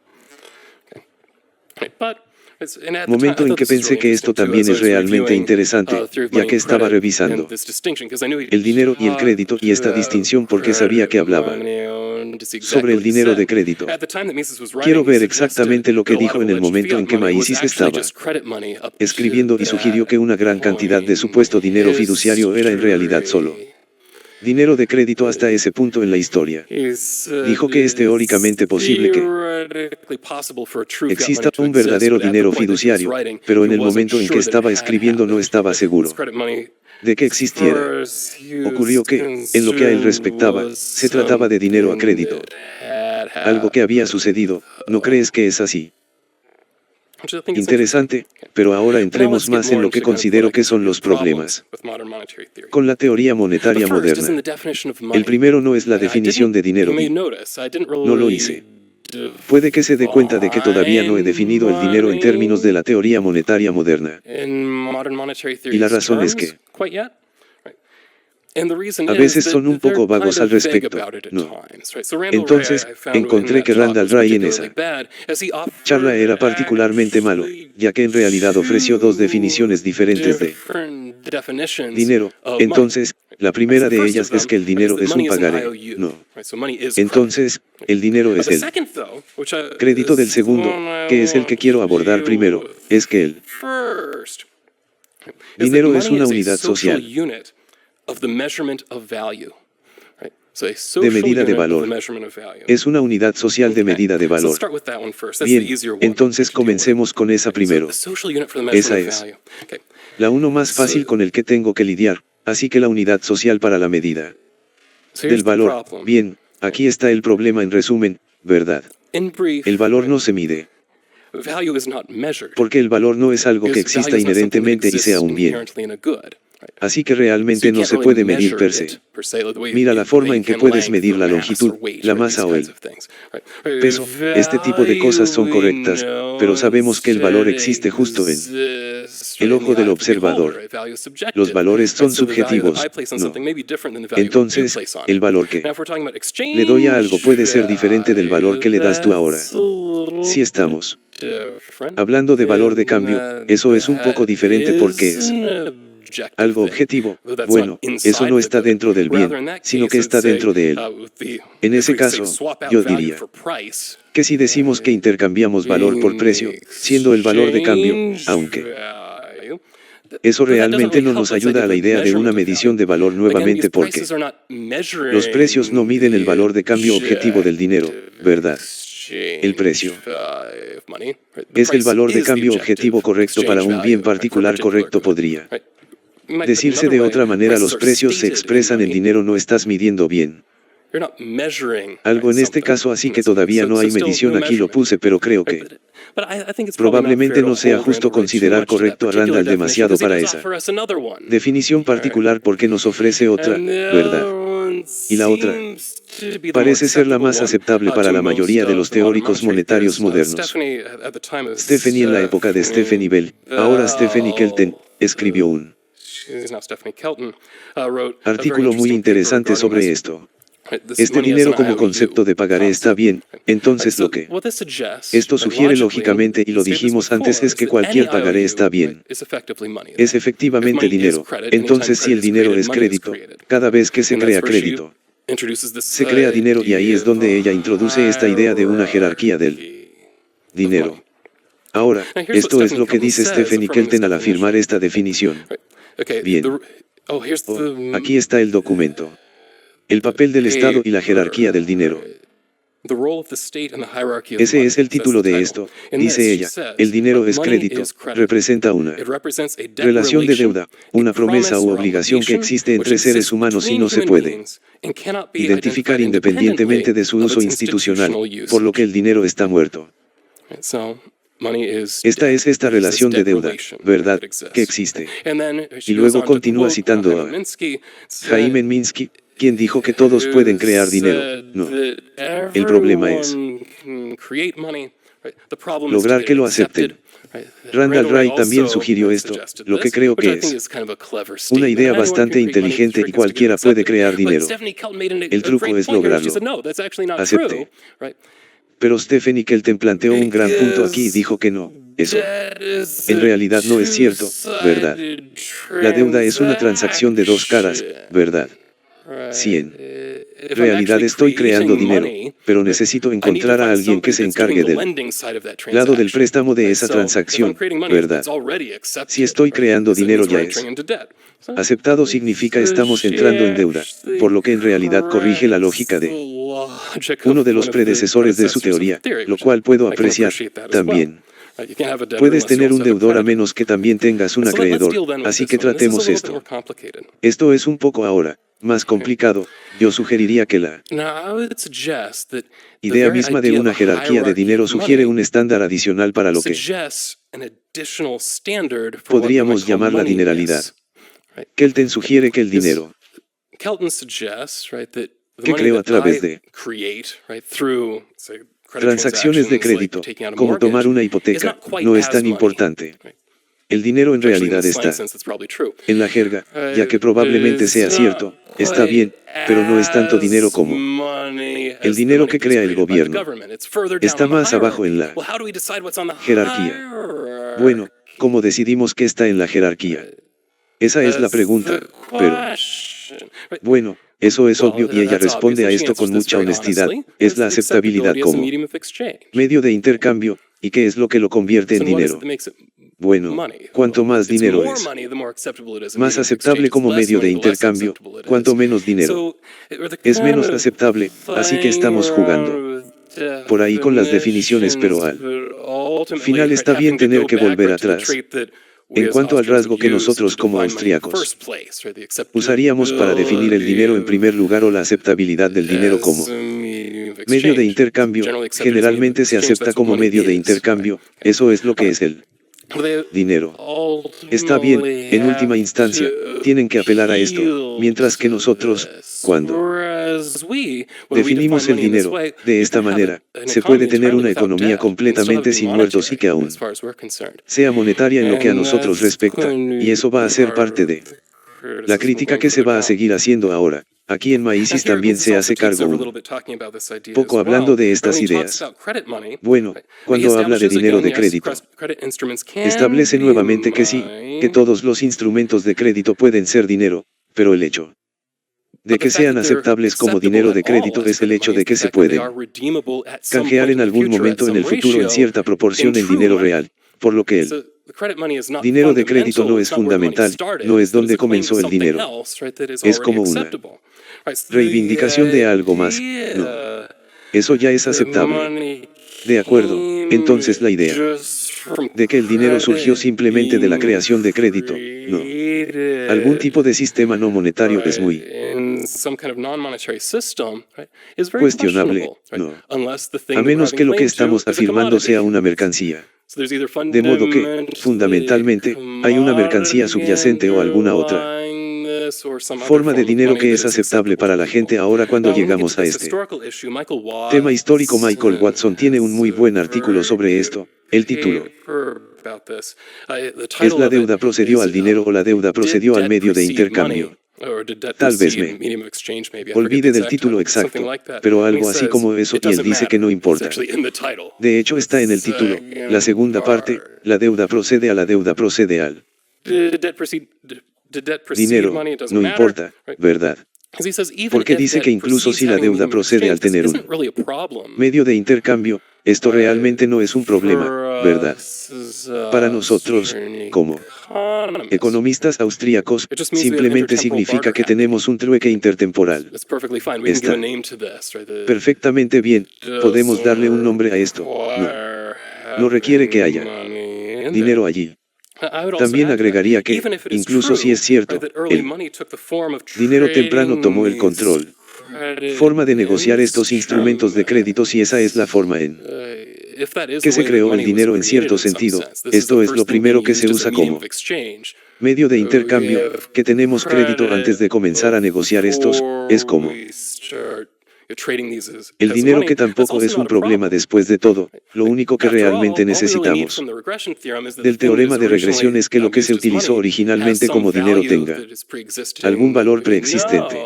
A: Momento en que pensé que esto también es realmente interesante, ya que estaba revisando el dinero y el crédito y esta distinción porque sabía que hablaba sobre el dinero de crédito. Quiero ver exactamente lo que dijo en el momento en que Maísis estaba escribiendo y sugirió que una gran cantidad de supuesto dinero fiduciario era en realidad solo dinero de crédito hasta ese punto en la historia. Dijo que es teóricamente posible que exista un verdadero dinero fiduciario, pero en el momento en que estaba escribiendo no estaba seguro de que existiera. Ocurrió que, en lo que a él respectaba, se trataba de dinero a crédito. Algo que había sucedido, ¿no crees que es así? Interesante, pero ahora entremos más en lo que considero que son los problemas con la teoría monetaria moderna. El primero no es la definición de dinero. No lo hice. Puede que se dé cuenta de que todavía no he definido el dinero en términos de la teoría monetaria moderna. Y la razón es que a veces son un poco vagos al respecto. No. Entonces, encontré que Randall Wright en esa charla era particularmente malo, ya que en realidad ofreció dos definiciones diferentes de dinero. Entonces, la primera de ellas es que el dinero es un pagaré. No. Entonces, el dinero es el crédito del segundo, que es el que quiero abordar primero, es que el dinero es una unidad social de medida de valor. Es una unidad social de medida de valor. Bien, entonces comencemos con esa primero. Esa es la uno más fácil con el que tengo que lidiar, así que la unidad social para la medida del valor. Bien, aquí está el problema en resumen, ¿verdad? El valor no se mide. Porque el valor no es algo que exista inherentemente y sea un bien. Así que realmente no se puede medir per se. Mira la forma en que puedes medir la longitud, la masa o el peso. Este tipo de cosas son correctas, pero sabemos que el valor existe justo en el ojo del observador. Los valores son subjetivos, no. Entonces, el valor que le doy a algo puede ser diferente del valor que le das tú ahora. Si estamos hablando de valor de cambio, eso es un poco diferente porque es algo objetivo. Bueno, eso no está dentro del bien, sino que está dentro de él. En ese caso, yo diría que si decimos que intercambiamos valor por precio, siendo el valor de cambio, aunque eso realmente no nos ayuda a la idea de una medición de valor nuevamente porque los precios no miden el valor de cambio objetivo del dinero, ¿verdad? El precio es el valor de cambio objetivo correcto para un bien particular correcto podría decirse de otra manera, los precios se expresan en dinero, no estás midiendo bien algo en este caso, así que todavía no hay medición, aquí lo puse, pero creo que probablemente no sea justo considerar correcto a Randall demasiado para esa definición particular porque nos ofrece otra, ¿verdad? Y la otra parece ser la más aceptable para la mayoría de los teóricos monetarios modernos. Stephanie, en la época de Stephanie Bell, ahora Stephanie Kelton, escribió un artículo muy interesante sobre esto. Este dinero como concepto de pagaré está bien, entonces lo que esto sugiere lógicamente, y lo dijimos antes, es que cualquier pagaré está bien. Es efectivamente dinero. Entonces si el dinero es crédito, cada vez que se crea crédito, se crea dinero, y ahí es donde ella introduce esta idea de una jerarquía del dinero. Ahora, esto es lo que dice Stephanie Kelton al afirmar esta definición. Bien. Aquí está el documento. El papel del Estado y la jerarquía del dinero. Ese es el título de esto, dice ella. El dinero es crédito, representa una relación de deuda, una promesa u obligación que existe entre seres humanos y no se puede identificar independientemente de su uso institucional, por lo que el dinero está muerto. Esta es esta relación de deuda, ¿verdad?, que existe. Y luego continúa citando a Jaime Minsky, quien dijo que todos pueden crear dinero. No. El problema es lograr que lo acepten. Randall Wright también sugirió esto, lo que creo que es una idea bastante inteligente y cualquiera puede crear dinero. El truco es lograrlo. Acepte. Pero Stephanie Kelton planteó un gran punto aquí y dijo que no. Eso en realidad no es cierto, ¿verdad? La deuda es una transacción de dos caras, ¿verdad? 100. realidad estoy creando dinero, pero necesito encontrar a alguien que se encargue del lado del préstamo de esa transacción, ¿verdad? Si estoy creando dinero ya es aceptado significa estamos entrando en deuda, por lo que en realidad corrige la lógica de uno de los predecesores de su teoría, lo cual puedo apreciar también. Puedes tener un deudor a menos que también tengas un acreedor, así que tratemos esto. Esto es un poco ahora más complicado. Yo sugeriría que la idea misma de una jerarquía de dinero sugiere un estándar adicional para lo que podríamos llamar la dineralidad. Kelton sugiere que el dinero que creo a través de transacciones de crédito, como tomar una hipoteca, no es tan importante. El dinero en realidad está en la jerga, ya que probablemente sea cierto, está bien, pero no es tanto dinero como el dinero que crea el gobierno. Está más abajo en la jerarquía. Bueno, ¿cómo decidimos que está en la jerarquía? Esa es la pregunta, pero bueno, eso es obvio y ella responde a esto con mucha honestidad, es la aceptabilidad como medio de intercambio, ¿y qué es lo que lo convierte en dinero? Bueno, cuanto más dinero es más aceptable como medio de intercambio, cuanto menos dinero es menos aceptable, así que estamos jugando por ahí con las definiciones, pero al final está bien tener que volver atrás. En cuanto al rasgo que nosotros como austríacos usaríamos para definir el dinero en primer lugar o la aceptabilidad del dinero como medio de intercambio, generalmente se acepta como medio de intercambio, eso es lo que es el dinero. Está bien, en última instancia, tienen que apelar a esto, mientras que nosotros, cuando definimos el dinero de esta manera, se puede tener una economía completamente sin muertos y que aún sea monetaria en lo que a nosotros respecta, y eso va a ser parte de la crítica que se va a seguir haciendo ahora. Aquí en Maísis también se hace cargo un poco hablando de estas ideas. Bueno, cuando habla de dinero de crédito, establece nuevamente que sí, que todos los instrumentos de crédito pueden ser dinero, pero el hecho de que sean aceptables como dinero de crédito es el hecho de que se pueden canjear en algún momento en el futuro en cierta proporción en dinero real, por lo que el dinero de crédito no es fundamental, no es donde comenzó el dinero, es como una reivindicación de algo más, no, eso ya es aceptable. De acuerdo, entonces la idea de que el dinero surgió simplemente de la creación de crédito, no. Algún tipo de sistema no monetario es muy cuestionable, no. A menos que lo que estamos afirmando sea una mercancía. De modo que, fundamentalmente, hay una mercancía subyacente o alguna otra forma de dinero que es aceptable para la gente ahora cuando llegamos a este tema histórico. Michael Watson tiene un muy buen artículo sobre esto. El título es ¿la deuda procedió al dinero o la deuda procedió al medio de intercambio? Tal vez me olvide del título exacto, pero algo así como eso, y él dice que no importa. De hecho está en el título, la segunda parte, la deuda procede a la deuda procede al dinero, no importa, ¿verdad? Porque dice que incluso si la deuda procede al tener un medio de intercambio, esto realmente no es un problema, ¿verdad? Para nosotros, como economistas austríacos, simplemente significa que tenemos un trueque intertemporal. Está perfectamente bien, podemos darle un nombre a esto. No requiere que haya dinero allí. También agregaría que, incluso si es cierto, el dinero temprano tomó el control, forma de negociar estos instrumentos de crédito, si esa es la forma en que se creó el dinero en cierto sentido, esto es lo primero que se usa como medio de intercambio, que tenemos crédito antes de comenzar a negociar estos, es como el dinero, que tampoco es un problema después de todo. Lo único que realmente necesitamos del teorema de regresión es que lo que se utilizó originalmente como dinero tenga algún valor preexistente,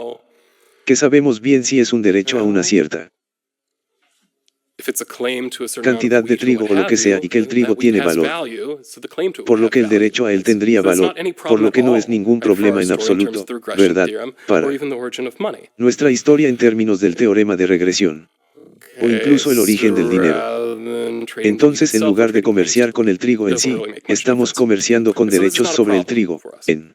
A: que sabemos bien si es un derecho a una cierta cantidad de trigo o lo que sea y que el trigo tiene valor, por lo que el derecho a él tendría valor, por lo que no es ningún problema en absoluto, ¿verdad? Para nuestra historia en términos del teorema de regresión, o incluso el origen del dinero. Entonces, en lugar de comerciar con el trigo en sí, estamos comerciando con derechos sobre el trigo. En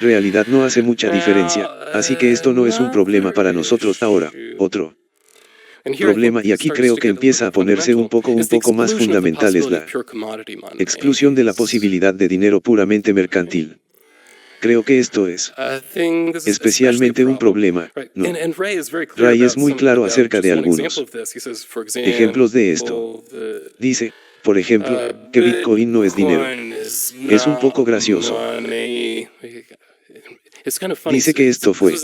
A: realidad no hace mucha diferencia, así que esto no es un problema para nosotros ahora. Otro problema, y aquí creo que empieza a ponerse un poco más fundamental, es la exclusión de la posibilidad de dinero puramente mercantil. Creo que esto es especialmente un problema. No. Ray es muy claro acerca de algunos ejemplos de esto. Dice, por ejemplo, que Bitcoin no es dinero. Es un poco gracioso. Dice que esto fue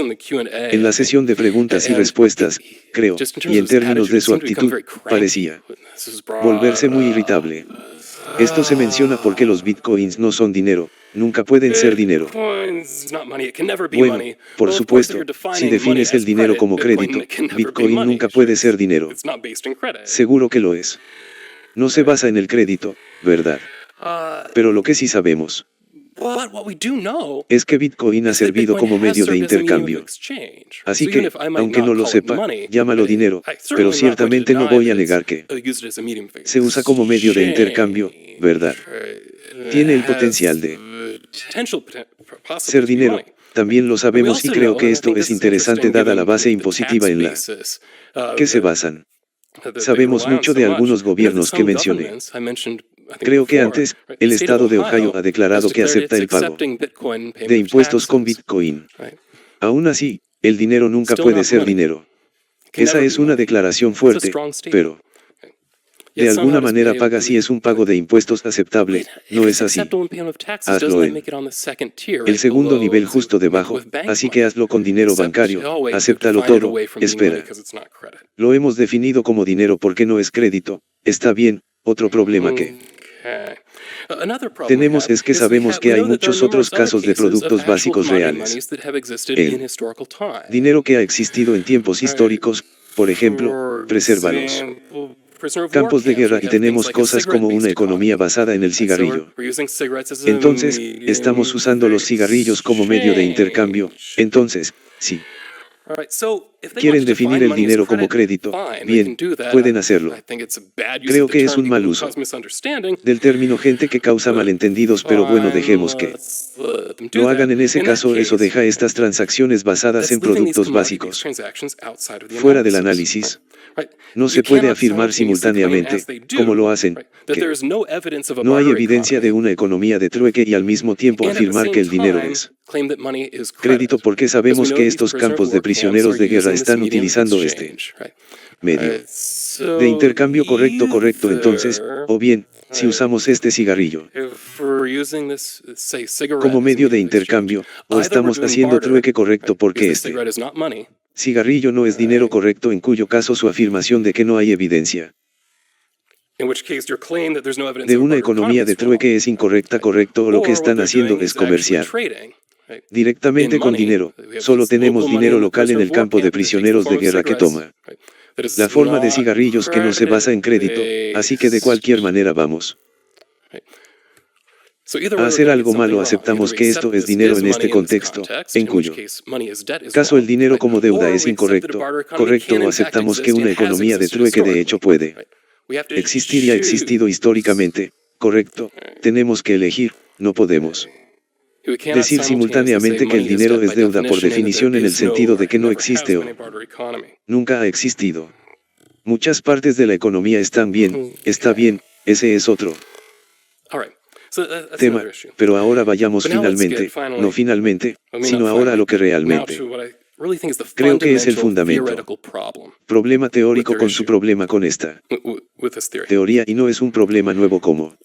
A: en la sesión de preguntas y respuestas, creo, y en términos de su actitud, parecía volverse muy irritable. Esto se menciona porque los bitcoins no son dinero, nunca pueden ser dinero. Bueno, por supuesto, si defines el dinero como crédito, Bitcoin nunca puede ser dinero. Seguro que lo es. No se basa en el crédito, ¿verdad? Pero lo que sí sabemos es que Bitcoin ha servido como medio de intercambio. Así que, aunque no lo sepa, llámalo dinero, pero ciertamente no voy a negar que se usa como medio de intercambio, ¿verdad? Tiene el potencial de ser dinero. También lo sabemos y creo que esto es interesante dada la base impositiva en la que se basan. Sabemos mucho de algunos gobiernos que mencioné. Creo que antes, el estado de Ohio ha declarado que acepta el pago de impuestos con Bitcoin. Aún así, el dinero nunca puede ser dinero. Esa es una declaración fuerte, pero de alguna manera paga si es un pago de impuestos aceptable, no es así. Hazlo en el segundo nivel justo debajo, así que hazlo con dinero bancario, acéptalo todo, espera. Lo hemos definido como dinero porque no es crédito, está bien, otro problema que tenemos es que sabemos que hay muchos otros casos de productos básicos reales. El dinero que ha existido en tiempos históricos, por ejemplo, presérvalos. Campos de guerra y tenemos cosas como una economía basada en el cigarrillo. Entonces, estamos usando los cigarrillos como medio de intercambio. Entonces, sí. ¿Quieren definir el dinero como crédito? Bien, pueden hacerlo. Creo que es un mal uso del término gente que causa malentendidos, pero bueno, dejemos que lo hagan en ese caso. Eso deja estas transacciones basadas en productos básicos fuera del análisis. No se puede afirmar simultáneamente, como lo hacen, que no hay evidencia de una economía de trueque y al mismo tiempo afirmar que el dinero es crédito porque sabemos que estos campos de prisioneros de guerra están utilizando este medio de intercambio correcto. Entonces, o bien, si usamos este cigarrillo como medio de intercambio, o estamos haciendo trueque correcto porque este cigarrillo no es dinero correcto, en cuyo caso su afirmación de que no hay evidencia de una economía de trueque es incorrecta, correcto, o lo que están haciendo es comerciar directamente con dinero. Solo tenemos dinero local en el campo de prisioneros de guerra que toma la forma de cigarrillos que no se basa en crédito, así que de cualquier manera vamos a hacer algo malo. Aceptamos que esto es dinero en este contexto, en cuyo caso el dinero como deuda es incorrecto, correcto, o aceptamos que una economía de trueque de hecho puede existir y ha existido históricamente, correcto. Tenemos que elegir, no podemos decir simultáneamente que el dinero es deuda por definición en el sentido de que no existe o nunca ha existido. Muchas partes de la economía están bien, está bien, ese es otro tema, pero ahora vayamos no finalmente, sino ahora a lo que realmente creo que es el fundamento. Problema teórico con su problema con esta teoría, y no es un problema nuevo como.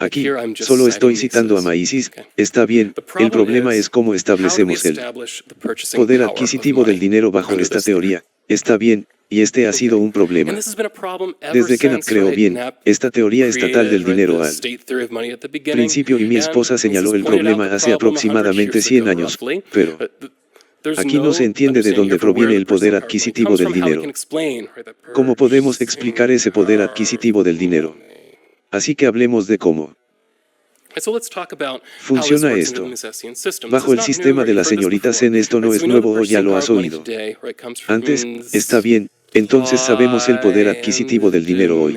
A: Aquí, solo estoy citando a Maísis, está bien, el problema es cómo establecemos el poder adquisitivo del dinero bajo esta teoría, está bien, y este ha sido un problema desde que Knapp creó bien esta teoría estatal del dinero al principio, y mi esposa señaló el problema hace aproximadamente 100 años, pero Aquí no se entiende de dónde proviene el poder adquisitivo del dinero. ¿Cómo podemos explicar ese poder adquisitivo del dinero? Así que hablemos de cómo funciona esto. Bajo el sistema de la señorita Zen esto no es nuevo o ya lo has oído. Antes, está bien, entonces sabemos el poder adquisitivo del dinero hoy.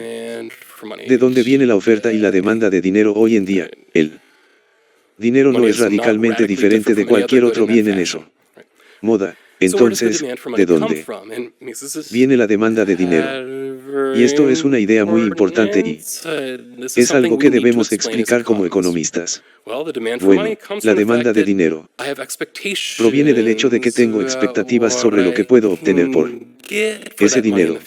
A: ¿De dónde viene la oferta y la demanda de dinero hoy en día? El dinero no es radicalmente diferente de cualquier otro bien en eso. Moda. Entonces, ¿de dónde viene la demanda de dinero? Y esto es una idea muy importante y es algo que debemos explicar como economistas. Bueno, la demanda de dinero proviene del hecho de que tengo expectativas sobre lo que puedo obtener por ese dinero.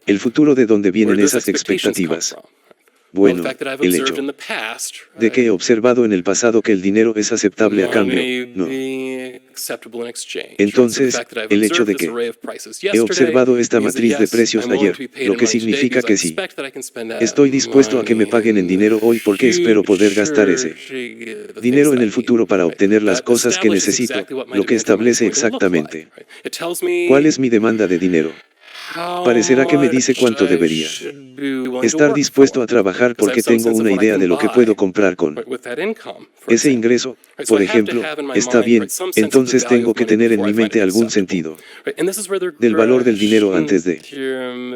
A: El futuro de dónde vienen esas expectativas. Bueno, el hecho de que he observado en el pasado que el dinero es aceptable a cambio, no. Entonces, el hecho de que he observado esta matriz de precios ayer, lo que significa que sí, estoy dispuesto a que me paguen en dinero hoy porque espero poder gastar ese dinero en el futuro para obtener las cosas que necesito, lo que establece exactamente cuál es mi demanda de dinero. Parecerá que me dice cuánto debería estar dispuesto a trabajar porque tengo una idea de lo que puedo comprar con ese ingreso. Por ejemplo, está bien, entonces tengo que tener en mi mente algún sentido del valor del dinero antes de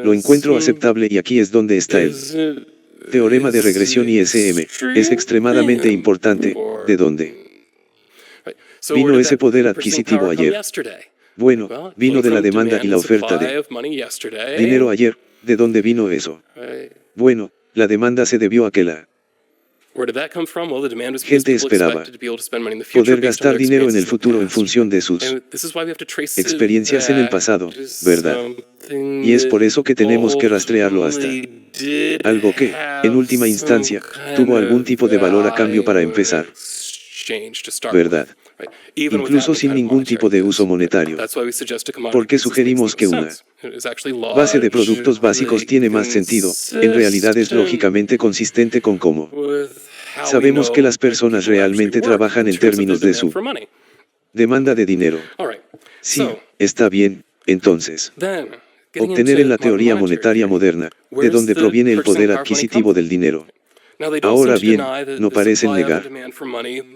A: lo encuentro aceptable y aquí es donde está el teorema de regresión ISM. Es extremadamente importante. ¿De dónde vino ese poder adquisitivo ayer? Bueno, vino de la demanda y la oferta de dinero ayer. ¿De dónde vino eso? Bueno, la demanda se debió a que la gente esperaba poder gastar dinero en el futuro en función de sus experiencias en el pasado, ¿verdad? Y es por eso que tenemos que rastrearlo hasta algo que, en última instancia, tuvo algún tipo de valor a cambio para empezar, ¿verdad? Incluso sin ningún tipo de uso monetario. Porque sugerimos que una base de productos básicos tiene más sentido, en realidad es lógicamente consistente con cómo sabemos que las personas realmente trabajan en términos de su demanda de dinero. Sí, está bien, entonces. Obtener en la teoría monetaria moderna, de dónde proviene el poder adquisitivo del dinero. Ahora bien, no parecen negar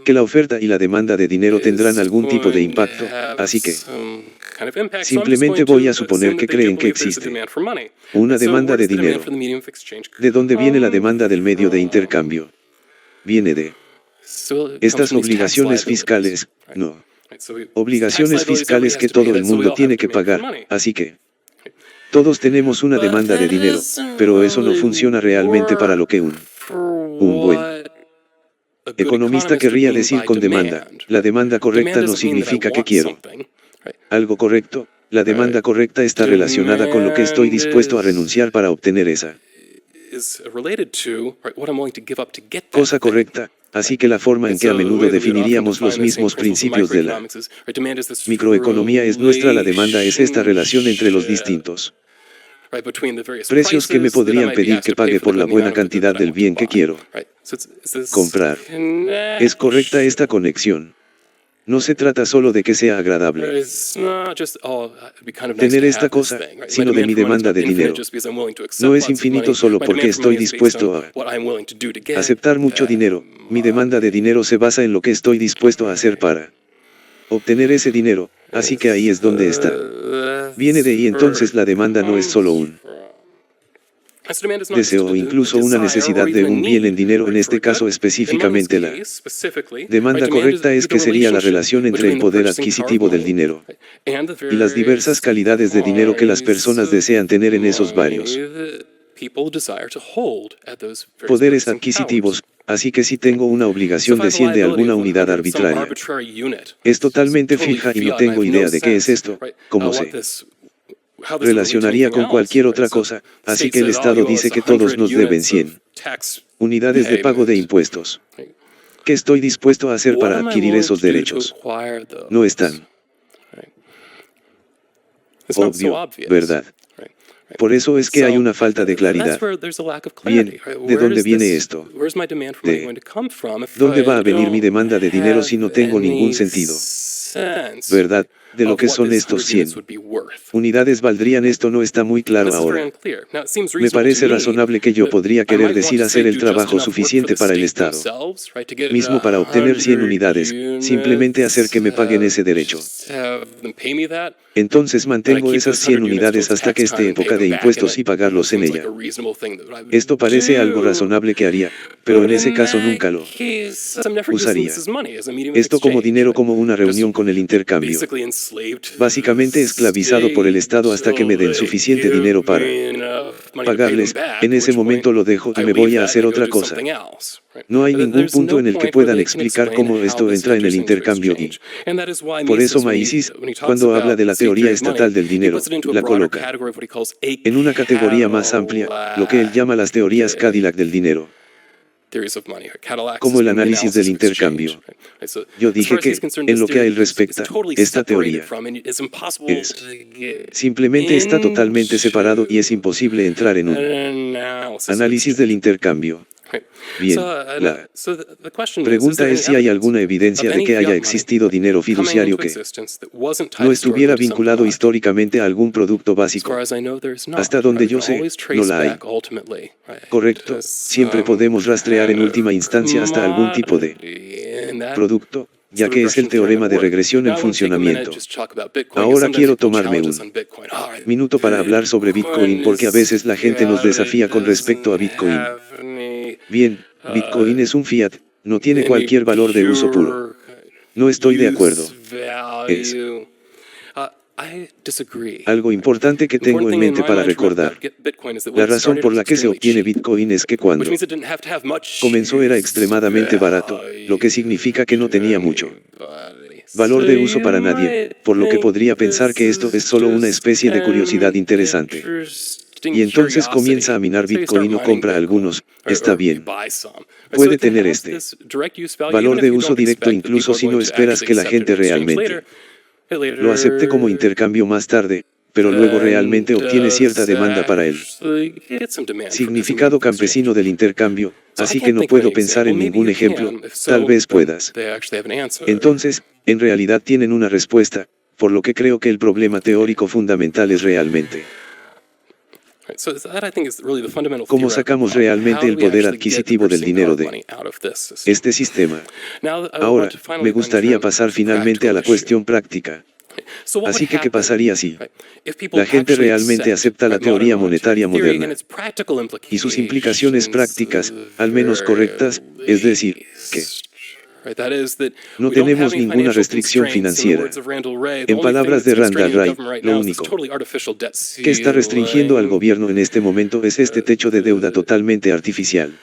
A: que la oferta y la demanda de dinero tendrán algún tipo de impacto, así que simplemente voy a suponer que creen que existe una demanda de dinero. ¿De dónde viene la demanda del medio de intercambio? Viene de estas obligaciones fiscales, no. Obligaciones fiscales que todo el mundo tiene que pagar, así que todos tenemos una demanda de dinero, pero eso no funciona realmente para lo que un buen economista querría decir con demanda. La demanda correcta no significa que quiero algo correcto. La demanda correcta está relacionada con lo que estoy dispuesto a renunciar para obtener esa cosa correcta. Así que la forma en que a menudo definiríamos los mismos principios de la microeconomía es nuestra. La demanda es esta relación entre los distintos precios que me podrían pedir que pague por la buena cantidad del bien que quiero comprar. ¿Es correcta esta conexión? No se trata solo de que sea agradable tener esta cosa, sino de mi demanda de dinero. No es infinito solo porque estoy dispuesto a aceptar mucho dinero. Mi demanda de dinero se basa en lo que estoy dispuesto a hacer para obtener ese dinero, así que ahí es donde está. Viene de ahí. Entonces la demanda no es solo un deseo o incluso una necesidad de un bien en dinero. En este caso específicamente la demanda correcta es que sería la relación entre el poder adquisitivo del dinero y las diversas calidades de dinero que las personas desean tener en esos varios poderes adquisitivos. Así que si tengo una obligación de 100 de alguna unidad arbitraria, es totalmente fija y no tengo idea de qué es esto, cómo se relacionaría con cualquier otra cosa, así que el Estado dice que todos nos deben 100 unidades de pago de impuestos. ¿Qué estoy dispuesto a hacer para adquirir esos derechos? No es tan obvio, ¿verdad? Por eso es que hay una falta de claridad. Bien, ¿de dónde viene esto? ¿De dónde va a venir mi demanda de dinero si no tengo ningún sentido? ¿Verdad? de lo que son estos 100 unidades valdrían. Esto no está muy claro ahora. Me parece razonable que yo podría querer decir hacer el trabajo suficiente para el Estado mismo para obtener 100 unidades, simplemente hacer que me paguen ese derecho. Entonces mantengo esas 100 unidades hasta que esté época de impuestos y pagarlos en ella. Esto parece algo razonable que haría, pero en ese caso nunca lo usaría. Esto como dinero, como una reunión con el intercambio. Básicamente esclavizado por el Estado hasta que me den suficiente dinero para pagarles. En ese momento lo dejo y me voy a hacer otra cosa. No hay ningún punto en el que puedan explicar cómo esto entra en el intercambio y por eso Mises, cuando habla de la teoría estatal del dinero, la coloca en una categoría más amplia, lo que él llama las teorías Cadillac del dinero, como el análisis del intercambio. Yo dije que, en lo que a él respecta, esta teoría simplemente está totalmente separado y es imposible entrar en un análisis del intercambio. Bien, la pregunta es si hay alguna evidencia de que haya existido dinero fiduciario que no estuviera vinculado históricamente a algún producto básico. Hasta donde yo sé, no la hay. Correcto, siempre podemos rastrear en última instancia hasta algún tipo de producto, ya que es el teorema de regresión en funcionamiento. Ahora quiero tomarme un minuto para hablar sobre Bitcoin porque a veces la gente nos desafía con respecto a Bitcoin. Bien, Bitcoin es un fiat, no tiene cualquier valor de uso puro. No estoy de acuerdo. Es algo importante que tengo en mente para recordar. La razón por la que se obtiene Bitcoin es que cuando comenzó era extremadamente barato, lo que significa que no tenía mucho valor de uso para nadie, por lo que podría pensar que esto es solo una especie de curiosidad interesante. Y entonces comienza a minar Bitcoin o compra algunos, está bien. Puede tener este valor de uso directo incluso si no esperas que la gente realmente lo acepte como intercambio más tarde, pero luego realmente obtiene cierta demanda para él. Significado campesino del intercambio, así que no puedo pensar en ningún ejemplo, tal vez puedas. Entonces, en realidad tienen una respuesta, por lo que creo que el problema teórico fundamental es realmente ¿cómo sacamos realmente el poder adquisitivo del dinero de este sistema? Ahora, me gustaría pasar finalmente a la cuestión práctica. Así que, ¿qué pasaría si la gente realmente acepta la teoría monetaria moderna y sus implicaciones prácticas, al menos correctas, es decir, que no tenemos ninguna restricción financiera? En palabras de Randall Wright, lo único que está restringiendo al gobierno en este momento es este techo de deuda totalmente artificial.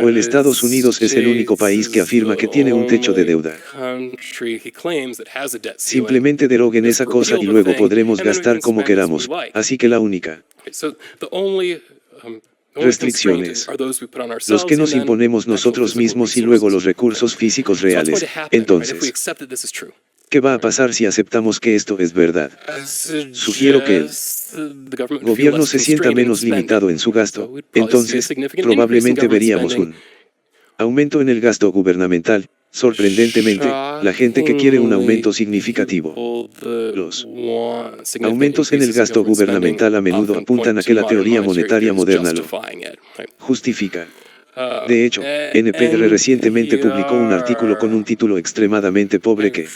A: O el Estados Unidos es el único país que afirma que tiene un techo de deuda. Simplemente deroguen esa cosa y luego podremos gastar como queramos, así que la única restricciones, los que nos imponemos nosotros mismos y luego los recursos físicos reales. Entonces, ¿qué va a pasar si aceptamos que esto es verdad? Sugiero que el gobierno se sienta menos limitado en su gasto, entonces, probablemente veríamos un aumento en el gasto gubernamental. Sorprendentemente, la gente que quiere un aumento significativo, los aumentos en el gasto gubernamental a menudo apuntan a que la teoría monetaria moderna lo justifica. De hecho, NPR recientemente publicó un artículo con un título extremadamente pobre que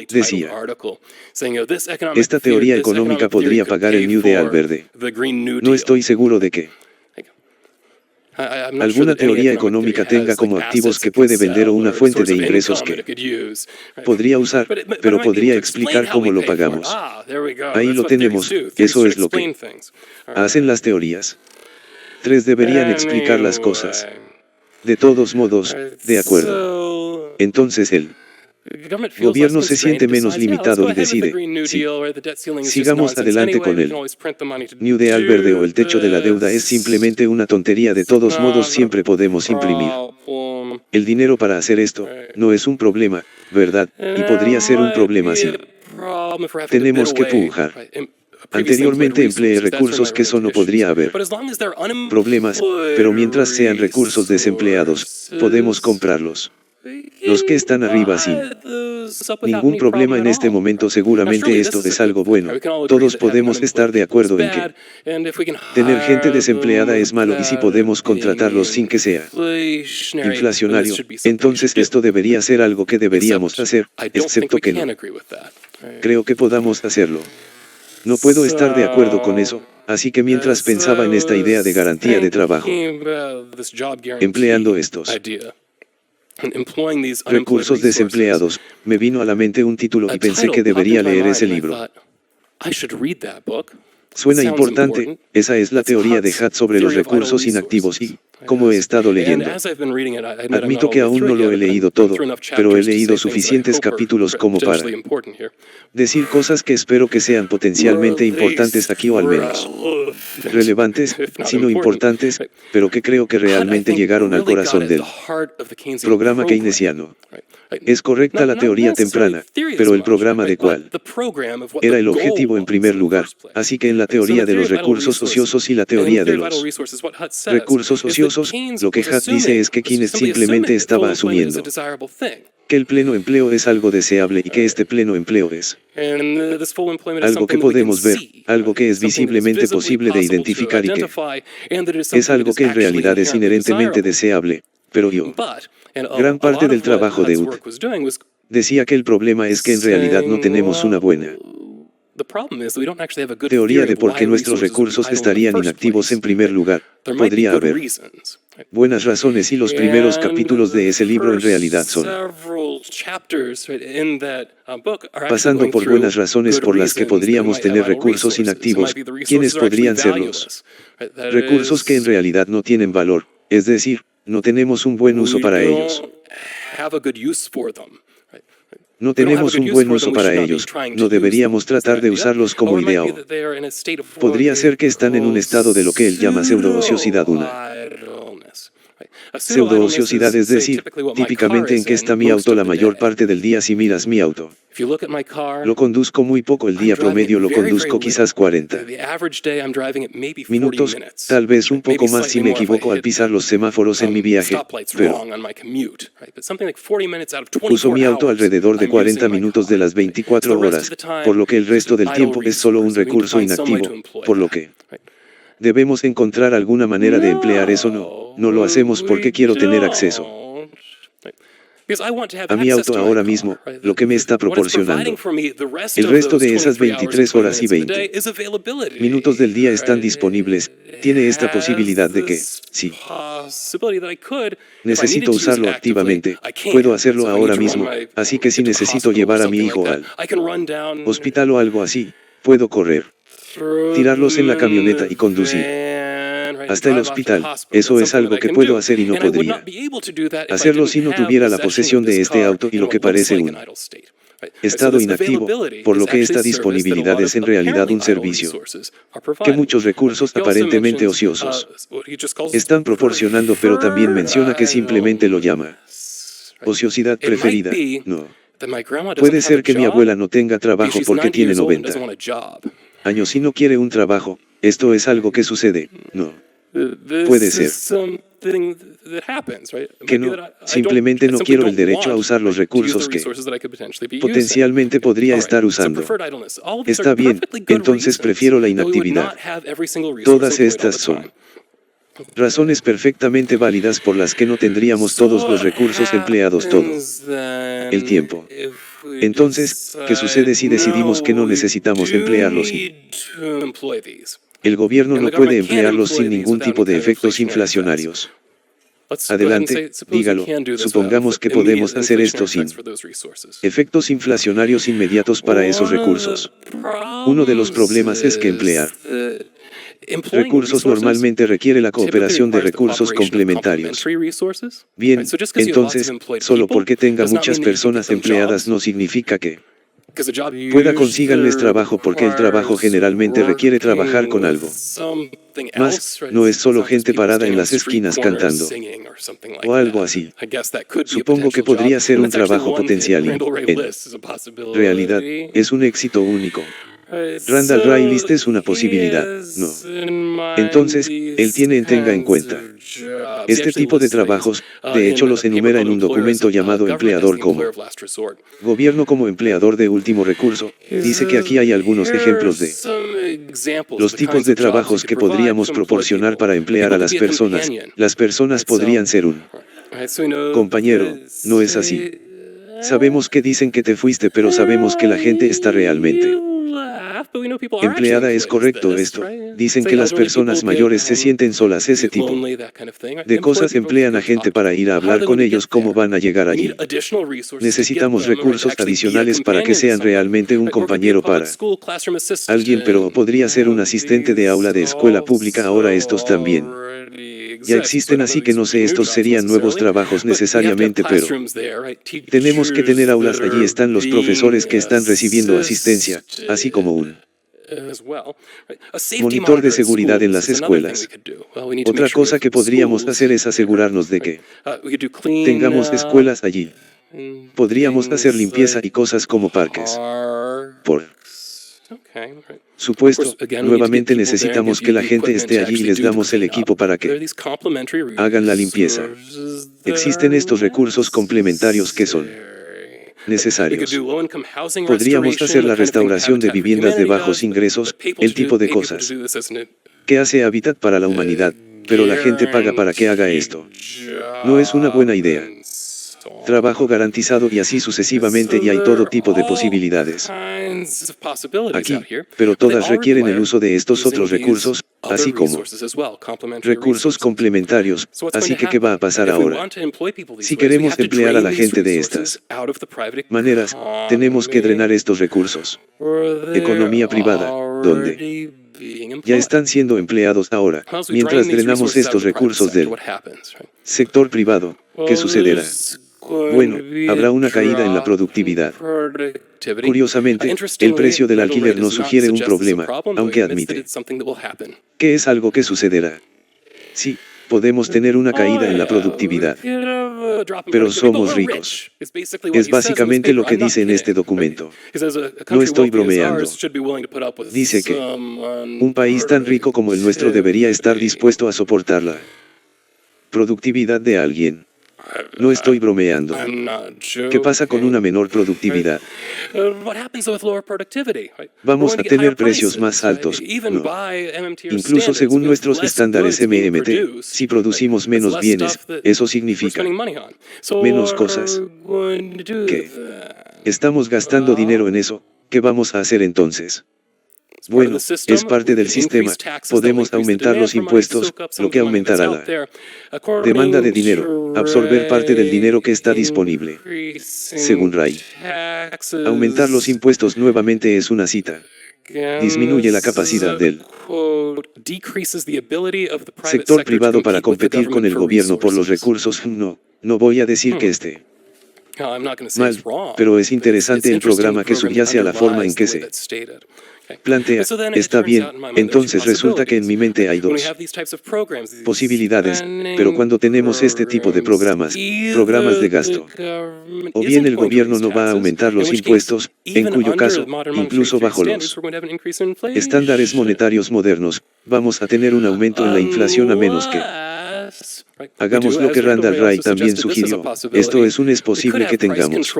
A: decía: esta teoría económica podría pagar el New Deal verde. No estoy seguro de que alguna teoría económica tenga como activos que puede vender o una fuente de ingresos que podría usar, pero podría explicar cómo lo pagamos. Ahí lo tenemos, eso es lo que hacen las teorías. 3 deberían explicar las cosas. De todos modos, de acuerdo. Entonces el gobierno se siente menos limitado y decide, sí, sigamos adelante con el New Deal verde o el techo de la deuda es simplemente una tontería. De todos modos siempre podemos imprimir el dinero para hacer esto, no es un problema, ¿verdad? Y podría ser un problema si tenemos que pujar. Anteriormente empleé recursos que eso no podría haber problemas, pero mientras sean recursos desempleados, podemos comprarlos. Los que están arriba sí. Ningún problema en este momento, seguramente esto es algo bueno. Todos podemos estar de acuerdo en que tener gente desempleada es malo y si podemos contratarlos sin que sea inflacionario, entonces esto debería ser algo que deberíamos hacer, excepto que no creo que podamos hacerlo. No puedo estar de acuerdo con eso, así que mientras pensaba en esta idea de garantía de trabajo, empleando estos recursos desempleados, me vino a la mente un título y pensé que debería leer ese libro. Suena importante, esa es la teoría de Hutt sobre los recursos inactivos y, como he estado leyendo, admito que aún no lo he leído todo, pero he leído suficientes capítulos como para decir cosas que espero que sean potencialmente importantes aquí o al menos relevantes, sino importantes, pero que creo que realmente llegaron al corazón del programa keynesiano. Es correcta la teoría temprana, pero el programa de cuál era el objetivo en primer lugar, así que en la teoría de los recursos ociosos y la teoría de los recursos ociosos, lo que Hutt dice es que Keynes simplemente estaba asumiendo que el pleno empleo es algo deseable y que este pleno empleo es algo que podemos ver, algo que es visiblemente posible de identificar y que es algo que en realidad es inherentemente deseable, pero gran parte del trabajo de Hutt decía que el problema es que en realidad no tenemos una buena teoría de por qué nuestros recursos estarían inactivos en primer lugar. Podría haber buenas razones y los primeros capítulos de ese libro en realidad son pasando por buenas razones por las que podríamos tener recursos inactivos, ¿quiénes podrían serlos? Recursos que en realidad no tienen valor, es decir, no tenemos un buen uso para ellos. No tenemos un buen uso para ellos, no deberíamos tratar de usarlos como idea o podría ser que están en un estado de lo que él llama pseudo-ociosidad. Una pseudo-ociosidad es decir, típicamente en que está mi auto la mayor parte del día. Si miras mi auto, lo conduzco muy poco el día promedio, lo conduzco quizás 40 minutos, tal vez un poco más si me equivoco al pisar los semáforos en mi viaje, pero uso mi auto alrededor de 40 minutos de las 24 horas, por lo que el resto del tiempo es solo un recurso inactivo, por lo que debemos encontrar alguna manera de emplear eso. No lo hacemos porque quiero tener acceso a mi auto ahora mismo, lo que me está proporcionando el resto de esas 23 horas y 20 minutos del día están disponibles. Tiene esta posibilidad de que, si necesito usarlo activamente, puedo hacerlo ahora mismo, así que si necesito llevar a mi hijo al hospital o algo así, puedo correr, tirarlos en la camioneta y conducir hasta el hospital. Eso es algo que puedo hacer y no podría hacerlo si no tuviera la posesión de este auto y lo que parece un estado inactivo, por lo que esta disponibilidad es en realidad un servicio que muchos recursos aparentemente ociosos están proporcionando, pero también menciona que simplemente lo llama ociosidad preferida. No. Puede ser que mi abuela no tenga trabajo porque tiene 90 años y no quiere un trabajo. Esto es algo que sucede. No. Puede ser que no, simplemente no quiero el derecho a usar los recursos que potencialmente podría estar usando. Está bien, entonces prefiero la inactividad. Todas estas son razones perfectamente válidas por las que no tendríamos todos los recursos empleados todo el tiempo. Entonces, ¿qué sucede si decidimos que no necesitamos emplearlos y el gobierno no puede emplearlos sin ningún tipo de efectos inflacionarios? Adelante, dígalo. Supongamos que podemos hacer esto sin efectos inflacionarios inmediatos para esos recursos. Uno de los problemas es que emplear recursos normalmente requiere la cooperación de recursos complementarios. Bien, entonces, solo porque tenga muchas personas empleadas no significa que pueda consíganles trabajo, porque el trabajo generalmente requiere trabajar con algo más, no es solo gente parada en las esquinas cantando o algo así. Supongo que podría ser un trabajo potencial y, en realidad, es un éxito único. Randall Wright List es una posibilidad, ¿no? Entonces, él tenga en cuenta. Este tipo de trabajos, de hecho los enumera en un documento llamado empleador como gobierno como empleador de último recurso. Dice que aquí hay algunos ejemplos de los tipos de trabajos que podríamos proporcionar para emplear a las personas. Las personas podrían ser un compañero, no es así. Sabemos que dicen que te fuiste, pero sabemos que la gente está realmente empleada. Es correcto esto. Dicen que las personas mayores se sienten solas. Ese tipo de cosas emplean a gente para ir a hablar con ellos. ¿Cómo van a llegar allí? Necesitamos recursos adicionales para que sean realmente un compañero para alguien, pero podría ser un asistente de aula de escuela pública. Ahora estos también ya existen, así que no sé, estos serían nuevos trabajos necesariamente, pero tenemos que tener aulas. Allí están los profesores que están recibiendo asistencia, así como un monitor de seguridad en las escuelas. Otra cosa que podríamos hacer es asegurarnos de que tengamos escuelas allí. Podríamos hacer limpieza y cosas como parques. Por supuesto, nuevamente necesitamos que la gente esté allí y les damos el equipo para que hagan la limpieza. Existen estos recursos complementarios que son necesarios. Podríamos hacer la restauración de viviendas de bajos ingresos, el tipo de cosas que hace Habitat para la humanidad, pero la gente paga para que haga esto. No es una buena idea. Trabajo garantizado y así sucesivamente, y hay todo tipo de posibilidades aquí, pero todas requieren el uso de estos otros recursos, así como recursos complementarios. Así que, ¿qué va a pasar ahora? Si queremos emplear a la gente de estas maneras, tenemos que drenar estos recursos. Economía privada, donde ya están siendo empleados ahora. Mientras drenamos estos recursos del sector privado, ¿qué sucederá? Bueno, habrá una caída en la productividad. Curiosamente, el precio del alquiler no sugiere un problema, aunque admite que es algo que sucederá. Sí, podemos tener una caída en la productividad, pero somos ricos. Es básicamente lo que dice en este documento. No estoy bromeando. Dice que un país tan rico como el nuestro debería estar dispuesto a soportar la productividad de alguien. No estoy bromeando. ¿Qué pasa con una menor productividad? Vamos a tener precios más altos, ¿no? Incluso según nuestros estándares MMT, si producimos menos bienes, eso significa menos cosas. ¿Qué? Estamos gastando dinero en eso. ¿Qué vamos a hacer entonces? Bueno, es parte del sistema. Podemos aumentar los impuestos, lo que aumentará la demanda de dinero, absorber parte del dinero que está disponible. Según Wright, aumentar los impuestos nuevamente es una cita. Disminuye la capacidad del sector privado para competir con el gobierno por los recursos. No voy a decir que esté mal, pero es interesante el programa que subyace a la forma en que se plantea. Está bien, entonces resulta que en mi mente hay dos posibilidades, pero cuando tenemos este tipo de programas de gasto, o bien el gobierno no va a aumentar los impuestos, en cuyo caso, incluso bajo los estándares monetarios modernos, vamos a tener un aumento en la inflación a menos que hagamos lo que Randall Wright también sugirió. Esto es posible que tengamos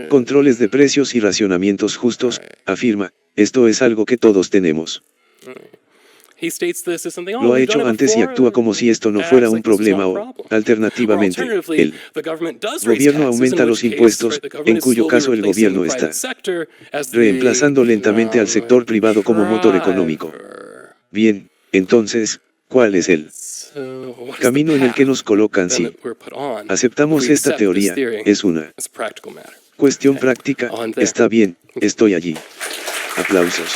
A: controles de precios y racionamientos justos, afirma. Esto es algo que todos tenemos. Lo ha hecho antes y actúa como si esto no fuera un problema o, alternativamente, el gobierno aumenta los impuestos, en cuyo caso el gobierno está reemplazando lentamente al sector privado como motor económico. Bien, entonces, ¿cuál es el camino en el que nos colocan? Si aceptamos esta teoría, es una cuestión práctica. Está bien, estoy allí. Aplausos.